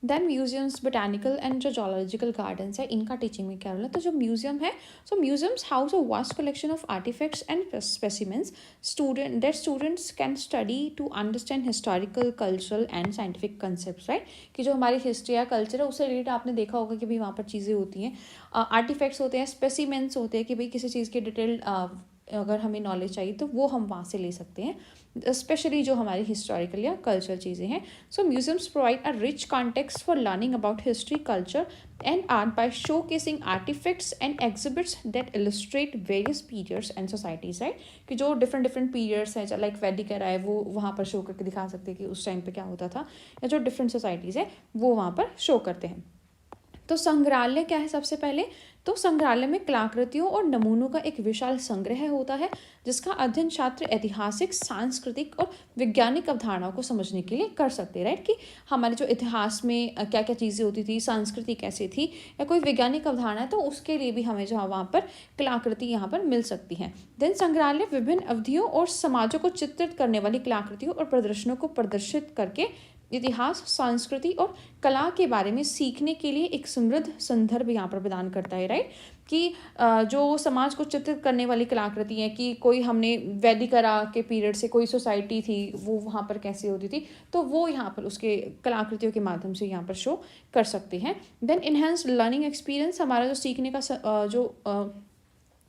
देन म्यूजियम्स, बोटानिकल एंड जो जोलॉजिकल गार्डन्स है इनका टीचिंग में क्या रोल है। तो जो म्यूजियम है, so museums house a vast collection of artefacts and specimens students can study to understand historical, cultural and scientific concept, right, कि जो हमारी हिस्ट्री या कल्चर है उससे रिलेटेड आपने देखा होगा कि भाई वहाँ पर चीज़ें होती हैं, आर्टिफैक्ट्स होते हैं, स्पेसिमेंट्स होते हैं कि भाई किसी चीज़ की डिटेल्ड अगर हमें नॉलेज चाहिए तो वो हम वहाँ से ले सकते हैं, स्पेशली जो हमारी हिस्टोरिकल या कल्चरल चीज़ें हैं। So museums provide a rich context for learning about history, culture and art by showcasing artefacts and exhibits that illustrate various periods and societies, right, कि जो डिफरेंट पीरियड्स हैं लाइक वैदिक एरा है वो वहाँ पर शो करके दिखा सकते हैं कि उस टाइम पे क्या होता था, या जो डिफरेंट सोसाइटीज़ है वो वहाँ पर शो करते हैं। तो संग्रहालय क्या है, सबसे पहले तो संग्रहालय में कलाकृतियों और नमूनों का एक विशाल संग्रह होता है जिसका अध्ययन छात्र ऐतिहासिक, सांस्कृतिक और वैज्ञानिक अवधारणाओं को समझने के लिए कर सकते हैं, राइट, कि हमारे जो इतिहास में क्या क्या चीज़ें होती थी, संस्कृति कैसे थी, या कोई वैज्ञानिक अवधारणा है तो उसके लिए भी हमें जो वहाँ पर कलाकृति यहाँ पर मिल सकती हैं। देन संग्रहालय विभिन्न अवधियों और समाजों को चित्रित करने वाली कलाकृतियों और प्रदर्शनों को प्रदर्शित करके इतिहास, संस्कृति और कला के बारे में सीखने के लिए एक समृद्ध संदर्भ यहाँ पर प्रदान करता है, राइट, कि जो समाज को चित्रित करने वाली कलाकृति है कि कोई हमने वैदिक एरा के पीरियड से कोई सोसाइटी थी वो वहाँ पर कैसे होती थी, तो वो यहाँ पर उसके कलाकृतियों के माध्यम से यहाँ पर शो कर सकते हैं। देन इन्हेंस्ड लर्निंग एक्सपीरियंस, हमारा जो सीखने का जो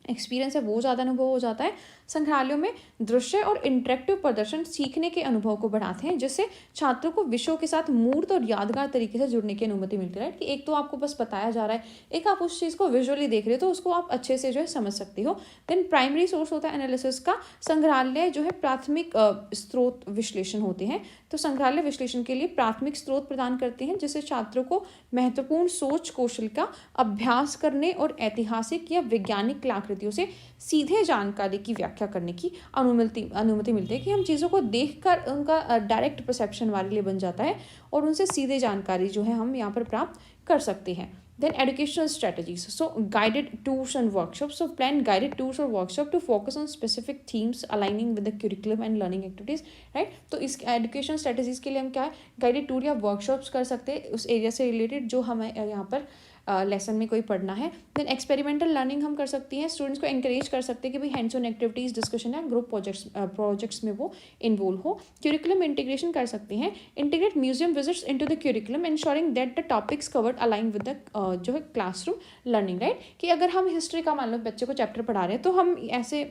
एक्सपीरियंस है वो ज़्यादा अनुभव हो जाता है। संग्रहालयों में दृश्य और इंटरेक्टिव प्रदर्शन सीखने के अनुभव को बढ़ाते हैं जिससे छात्रों को विषयों के साथ मूर्त और यादगार तरीके से जुड़ने की अनुमति मिलती है, कि एक तो आपको बस बताया जा रहा है, एक आप उस चीज़ को विजुअली देख रहे हो तो उसको आप अच्छे से जो है समझ सकते हो। देन प्राइमरी सोर्स होता है एनालिसिस का, संग्रहालय जो है प्राथमिक स्रोत विश्लेषण होते हैं, तो संग्रहालय विश्लेषण के लिए प्राथमिक स्रोत प्रदान करते हैं जिससे छात्रों को महत्वपूर्ण सोच कौशल का अभ्यास करने और ऐतिहासिक या वैज्ञानिक कलाकृतियों से सीधे जानकारी की व्याख्या करने की अनुमति मिलती है, कि हम चीज़ों को देखकर उनका डायरेक्ट परसेप्शन हमारे लिए बन जाता है और उनसे सीधे जानकारी जो है हम यहाँ पर प्राप्त कर सकते हैं। Then educational strategies. So guided tours and workshops. So plan guided tours or workshop to focus on specific themes aligning with the curriculum and learning activities, right? तो इस एजुकेशन स्ट्रेटजीज के लिए हम क्या है, गाइडेड टूर या workshops कर सकते हैं उस एरिया से रिलेटेड जो हमें यहाँ पर लेसन में कोई पढ़ना है. देन एक्सपेरिमेंटल लर्निंग हम कर सकती हैं, स्टूडेंट्स को एनकरेज कर सकते हैं कि भाई हैंड्स ऑन एक्टिविटीज़, डिस्कशन या ग्रुप प्रोजेक्ट्स में वो इन्वॉल्व हो. क्यूरिकुलम इंटीग्रेशन कर सकते हैं, integrate museum visits into the curriculum ensuring that the topics covered align with the जो है क्लासरूम लर्निंग, राइट? कि अगर हम हिस्ट्री का मान लो बच्चे को चैप्टर पढ़ा रहे हैं तो हम ऐसे,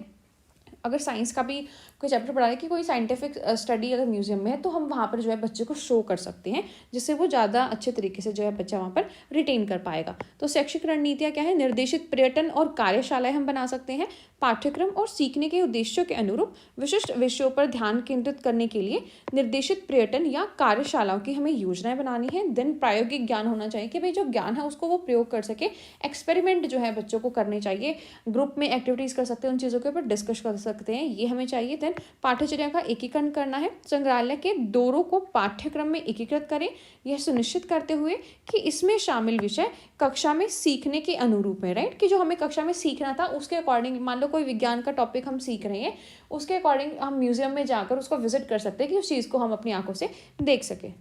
अगर साइंस का भी कोई चैप्टर पढ़ा रहे हैं कि कोई साइंटिफिक स्टडी अगर म्यूजियम में है तो हम वहाँ पर जो है बच्चे को शो कर सकते हैं, जिससे वो ज़्यादा अच्छे तरीके से जो है बच्चा वहाँ पर रिटेन कर पाएगा. तो शैक्षिक रणनीतियाँ क्या है, निर्देशित पर्यटन और कार्यशालाएं हम बना सकते हैं. पाठ्यक्रम और सीखने के उद्देश्यों के अनुरूप विशिष्ट विषयों पर ध्यान केंद्रित करने के लिए निर्देशित पर्यटन या कार्यशालाओं की हमें योजनाएं बनानी है. देन प्रायोगिक ज्ञान होना चाहिए कि भाई जो ज्ञान है उसको वो प्रयोग कर सके. एक्सपेरिमेंट जो है बच्चों को करने चाहिए, ग्रुप में एक्टिविटीज़ कर सकते हैं, उन चीज़ों के ऊपर डिस्कस कर सकते हैं, ये हमें चाहिए. देन पाठ्यचर्या का एकीकरण करना है, संग्रहालय के दौरों को पाठ्यक्रम में एकीकृत करें, यह सुनिश्चित करते हुए कि इसमें शामिल विषय कक्षा में सीखने के अनुरूप है, राइट? कि जो हमें कक्षा में सीखना था उसके अकॉर्डिंग, मान लो कोई विज्ञान का टॉपिक हम सीख रहे हैं, उसके अकॉर्डिंग हम म्यूजियम में जाकर उसको विजिट कर सकते हैं कि उस चीज़ को हम अपनी आंखों से देख सकें.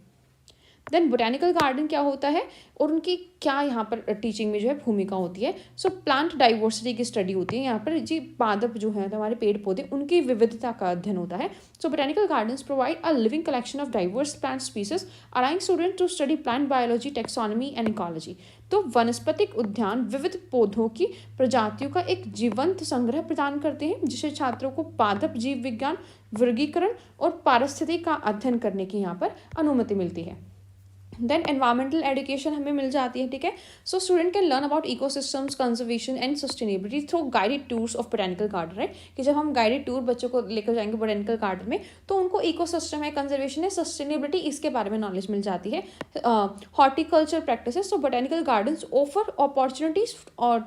देन बोटेनिकल गार्डन क्या होता है और उनकी क्या यहाँ पर टीचिंग में जो है भूमिका होती है. सो प्लांट डाइवर्सिटी की स्टडी होती है यहाँ पर जी, पादप जो है हमारे पेड़ पौधे उनकी विविधता का अध्ययन होता है. So botanical gardens provide a living collection of diverse plant species allowing student to study plant biology, taxonomy and ecology. तो वनस्पतिक उद्यान विविध पौधों की प्रजातियों का एक जीवंत संग्रह प्रदान करते हैं, जिससे छात्रों को पादप जीव विज्ञान, वर्गीकरण और पारिस्थितिकी का अध्ययन करने की यहाँ पर अनुमति मिलती है. देन एनवायरमेंटल एजुकेशन हमें मिल जाती है, ठीक है. So student can learn about ecosystems, conservation and sustainability through guided tours of botanical garden, right? कि जब हम गाइडेड टूर बच्चों को लेकर जाएंगे बोटेनिकल गार्डन में तो उनको इकोसिस्टम है, कंजर्वेशन है, सस्टेनेबिलिटी, इसके बारे में नॉलेज मिल जाती है. Horticulture practices. So botanical gardens offer opportunities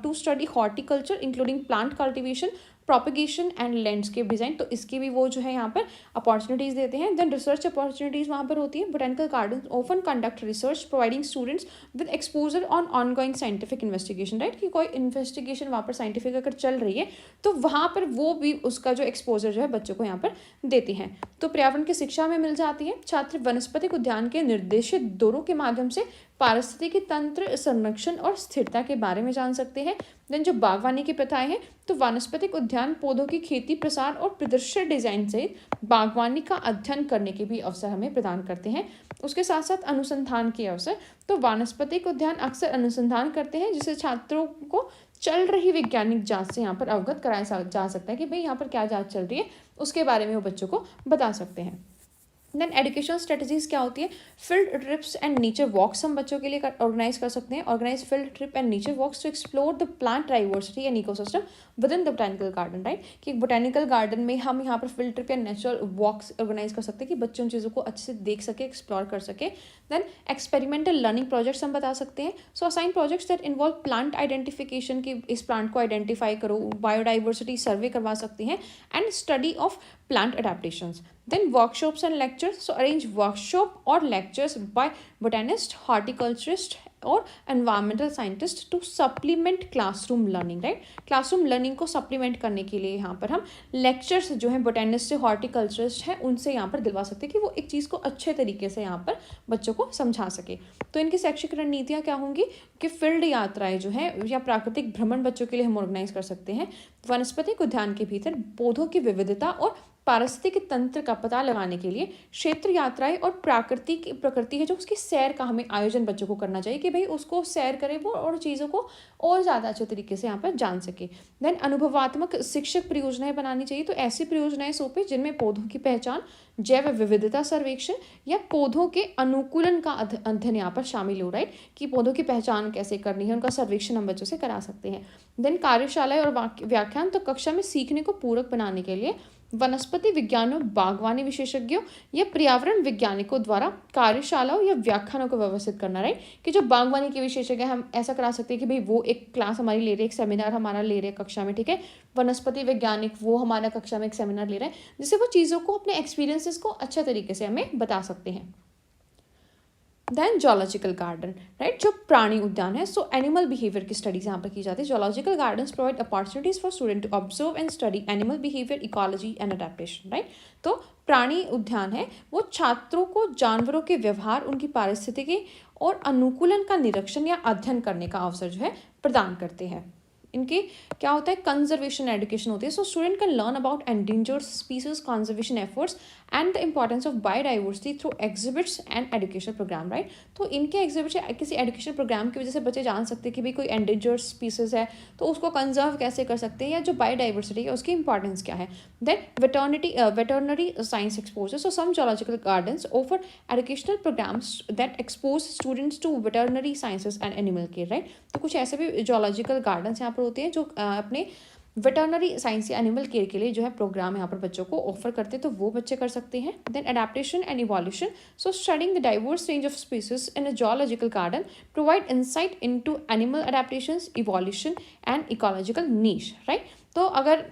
to study horticulture including plant cultivation, propagation and landscape design. तो इसकी भी वो जो है यहाँ पर अपॉर्चुनिटीज़ देते हैं. देन रिसर्च अपॉर्चुनिटीज़ वहाँ पर होती है. Botanical garden often conduct research providing students with exposure on ongoing scientific investigation, right? कि कोई इन्वेस्टिगेशन वहाँ पर साइंटिफिक अगर चल रही है तो वहाँ पर वो भी उसका जो एक्सपोजर जो है बच्चों को यहाँ पर देती हैं. तो पर्यावरण की शिक्षा में मिल जाती है. छात्र वनस्पतिक उद्यान के निर्देशित दौरों के माध्यम से पारिस्थितिकी तंत्र, संरक्षण और स्थिरता के बारे में जान सकते हैं. देन जो बागवानी की प्रथाएं हैं, तो वानस्पतिक उद्यान पौधों की खेती, प्रसार और प्रदर्शन डिजाइन सहित बागवानी का अध्ययन करने के भी अवसर हमें प्रदान करते हैं. उसके साथ साथ अनुसंधान के अवसर. तो वानस्पतिक उद्यान अक्सर अनुसंधान करते हैं जिससे छात्रों को चल रही वैज्ञानिक जांच से यहाँ पर अवगत कराया जा सकता है कि भाई यहाँ पर क्या जांच चल रही है, उसके बारे में वो बच्चों को बता सकते हैं. देन एजुकेशनल स्ट्रेटजीज क्या होती है, field trips and nature walks हम बच्चों के लिए ऑर्गेनाइज कर सकते हैं. Organise field trip and nature walks to explore the plant diversity and ecosystem within the botanical garden, right? कि बोटेनिकल गार्डन में हम यहाँ पर फील्ड ट्रिप या नेचुरल वॉक्स ऑर्गेनाइज कर सकते हैं कि बच्चे उन चीज़ों को अच्छे से देख सके, एक्सप्लोर कर सके. देन एक्सपेरिमेंटल लर्निंग प्रोजेक्ट्स हम बता सकते हैं. So assign projects that involve plant identification, की इस प्लांट को आइडेंटिफाई करो, बायोडाइवर्सिटी सर्वे करवा सकते हैं, and study of plant adaptations. Then workshops and lectures. So arrange workshop or lectures by botanist, horticulturist और environmental scientist to supplement classroom learning, right? classroom learning को supplement करने के लिए यहाँ पर हम lectures जो हैं botanist से horticulturist हैं उनसे यहाँ पर दिलवा सकते हैं कि वो एक चीज़ को अच्छे तरीके से यहाँ पर बच्चों को समझा सके. तो इनकी शैक्षिक रणनीतियाँ क्या होंगी कि फील्ड यात्राएं जो है या प्राकृतिक भ्रमण बच्चों के लिए हम ऑर्गेनाइज कर सकते हैं. वनस्पतिक उद्यान के भीतर पौधों की विविधता और पारिस्थितिक तंत्र का पता लगाने के लिए क्षेत्र यात्राएं और प्रकृति है जो उसकी सैर का हमें आयोजन बच्चों को करना चाहिए कि भाई उसको सैर करे वो और चीज़ों को और ज़्यादा अच्छे तरीके से यहाँ पर जान सके. देन अनुभवात्मक शिक्षक परियोजनाएं बनानी चाहिए. तो ऐसी परियोजनाएं सौंपे जिनमें पौधों की पहचान, जैव विविधता सर्वेक्षण या पौधों के अनुकूलन का अध्ययन यहाँ पर शामिल हो, राइट? कि पौधों की पहचान कैसे करनी है, उनका सर्वेक्षण हम बच्चों से करा सकते हैं. देन कार्यशालाएं और व्याख्यान. तो कक्षा में सीखने को पूरक बनाने के लिए वनस्पति विज्ञानों, बागवानी विशेषज्ञों या पर्यावरण वैज्ञानिकों द्वारा कार्यशालाओं या व्याख्यानों को व्यवस्थित करना, राइट? कि जो बागवानी के विशेषज्ञ हम ऐसा करा सकते हैं कि भाई वो एक क्लास हमारी ले रहे हैं, एक सेमिनार हमारा ले रहे हैं कक्षा में, ठीक है? वनस्पति वैज्ञानिक वो हमारा कक्षा में एक सेमिनार ले रहे हैं जिससे वो चीज़ों को, अपने एक्सपीरियंसेस को अच्छे तरीके से हमें बता सकते हैं. देन जोलॉजिकल गार्डन, राइट, जो प्राणी उद्यान है, सो एनिमल बिहेवियर की स्टडीज यहाँ पर की जाती है। Zoological gardens provide opportunities for student to observe and study animal behaviour, ecology and adaptation, right. तो प्राणी उद्यान है वो छात्रों को जानवरों के व्यवहार, उनकी पारिस्थितिकी और अनुकूलन का निरीक्षण या अध्ययन करने का अवसर जो है प्रदान करते हैं। इनके क्या होता है, कंजर्वेशन एजुकेशन होती है। So student can learn about endangered species conservation efforts and the importance of biodiversity through exhibits and education programme, right. तो इनके एग्जिबिट्स या किसी एजुकेशन प्रोग्राम की वजह से बच्चे जान सकते हैं कि भाई कोई एंडेंजर्ड स्पीसीज है तो उसको कंजर्व कैसे कर सकते हैं, या जो बायोडाइवर्सिटी है उसकी इंपॉर्टेंस क्या है। Then veterinary science exposure, so some zoological gardens offer educational programmes that expose students to veterinary sciences and animal care, right. तो कुछ ऐसे भी जोलॉजिकल गार्डन्स यहाँ पर होते हैं जो अपने वेटरनरी साइंस या एनिमल केयर के लिए जो है प्रोग्राम यहाँ पर बच्चों को ऑफर करते हैं, तो वो बच्चे कर सकते हैं। Then adaptation and evolution, so studying the diverse range of species in a zoological garden provide insight into animal adaptations, evolution and ecological niche, right. तो अगर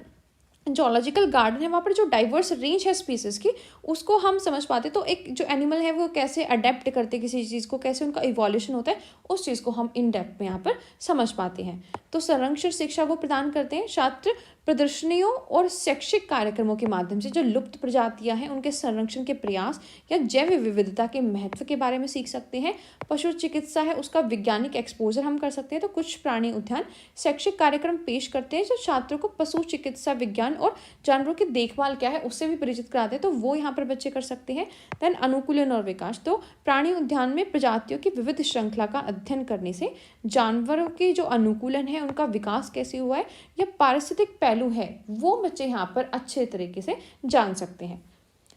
जोलॉजिकल गार्डन है वहाँ पर जो डाइवर्स रेंज है स्पीसीज की उसको हम समझ पाते, तो एक जो एनिमल है वो कैसे अडेप्ट करते किसी चीज़ को, कैसे उनका इवोल्यूशन होता है, उस चीज़ को हम इन डेप्थ में यहाँ पर समझ पाते हैं। तो संरक्षण शिक्षा वो प्रदान करते हैं। छात्र प्रदर्शनियों और शैक्षिक कार्यक्रमों के माध्यम से जो लुप्त प्रजातियां हैं उनके संरक्षण के प्रयास या जैव विविधता के महत्व के बारे में सीख सकते हैं। पशु चिकित्सा है उसका वैज्ञानिक एक्सपोजर हम कर सकते हैं। तो कुछ प्राणी उद्यान शैक्षिक कार्यक्रम पेश करते हैं जो छात्रों को पशु चिकित्सा विज्ञान और जानवरों की देखभाल क्या है उससे भी परिचित कराते हैं, तो वो यहाँ पर बच्चे कर सकते हैं। देन अनुकूलन और विकास, तो प्राणी उद्यान में प्रजातियों की विविध श्रृंखला का अध्ययन करने से जानवरों के जो अनुकूलन है उनका विकास कैसे हुआ है या पारिस्थितिक पहलू है वो बच्चे यहाँ पर अच्छे तरीके से जान सकते हैं।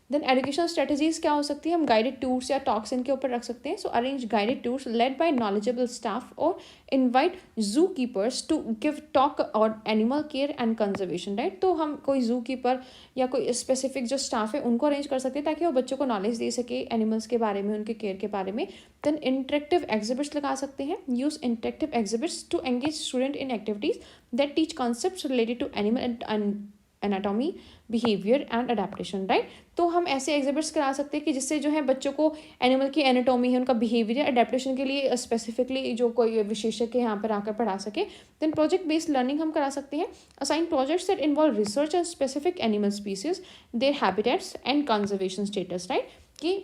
देन एजुकेशनल स्ट्रेटजीज क्या हो सकती है, हम गाइडेड टूर्स या टॉक्स इनके ऊपर रख सकते हैं। सो arrange guided tours led by knowledgeable staff और इनवाइट जू कीपर्स टू गिव टॉक और animal care and conservation, right. तो हम कोई जू कीपर या कोई स्पेसिफिक जो स्टाफ है उनको अरेंज कर सकते हैं ताकि वो बच्चों को नॉलेज दे सके एनिमल्स के बारे में, उनके केयर के बारे में। देन इंटरेक्टिव एग्जिबिट्स लगा सकते हैं। Use interactive exhibits to engage student in activities that teach concepts related to animal anatomy, behaviour and adaptation, right. तो हम ऐसे एग्जिबिट्स करा सकते हैं कि जिससे जो है बच्चों को एनिमल की एनाटॉमी है उनका बिहेवियर अडेप्टेशन के लिए स्पेसिफिकली जो कोई विशेषज्ञ यहाँ पर आकर पढ़ा सके। देन प्रोजेक्ट बेस्ड लर्निंग हम करा सकते हैं। Assign projects that involve research and specific animal species, there habitats and conservation status, right. कि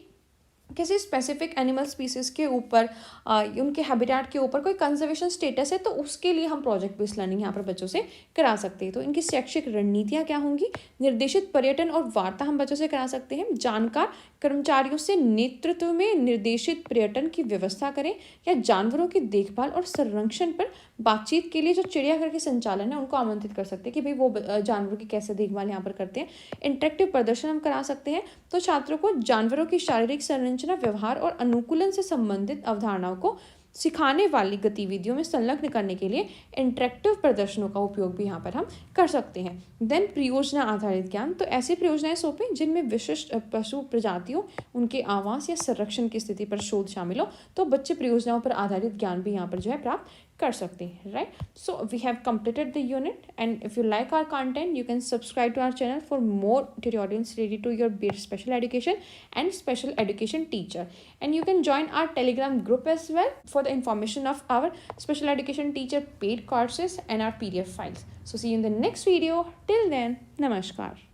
किसी स्पेसिफिक एनिमल स्पीसीज के ऊपर उनके हैबिटेट के ऊपर कोई कंजर्वेशन स्टेटस है तो उसके लिए हम प्रोजेक्ट बेस्ड लर्निंग यहाँ पर बच्चों से करा सकते हैं। तो इनकी शैक्षिक रणनीतियाँ क्या होंगी, निर्देशित पर्यटन और वार्ता हम बच्चों से करा सकते हैं। जानकार कर्मचारियों से नेतृत्व में निर्देशित पर्यटन की व्यवस्था करें या जानवरों की देखभाल और संरक्षण पर बातचीत के लिए जो चिड़ियाघर के संचालन है उनको आमंत्रित कर सकते हैं कि भाई वो जानवरों की कैसे देखभाल यहाँ पर करते हैं। इंटरेक्टिव प्रदर्शन हम करा सकते हैं। तो छात्रों को जानवरों की शारीरिक संरचना, व्यवहार और अनुकूलन से संबंधित अवधारणाओं को सिखाने वाली गतिविधियों में संलग्न करने के लिए इंटरेक्टिव प्रदर्शनों का उपयोग भी यहाँ पर हम कर सकते हैं। देन परियोजना आधारित ज्ञान, तो ऐसी परियोजनाएं सौंपें जिनमें विशिष्ट पशु प्रजातियों, उनके आवास या संरक्षण की स्थिति पर शोध शामिल हो, तो बच्चे परियोजनाओं पर आधारित ज्ञान भी यहाँ पर जो है प्राप्त कर सकते हैं, right. So we have completed the unit, and if you like our content you can subscribe to our channel for more tutorials related to your special education and special education teacher, and you can join our telegram group as well for the information of our special education teacher paid courses and our PDF files. So see you in the next video. Till then, namaskar.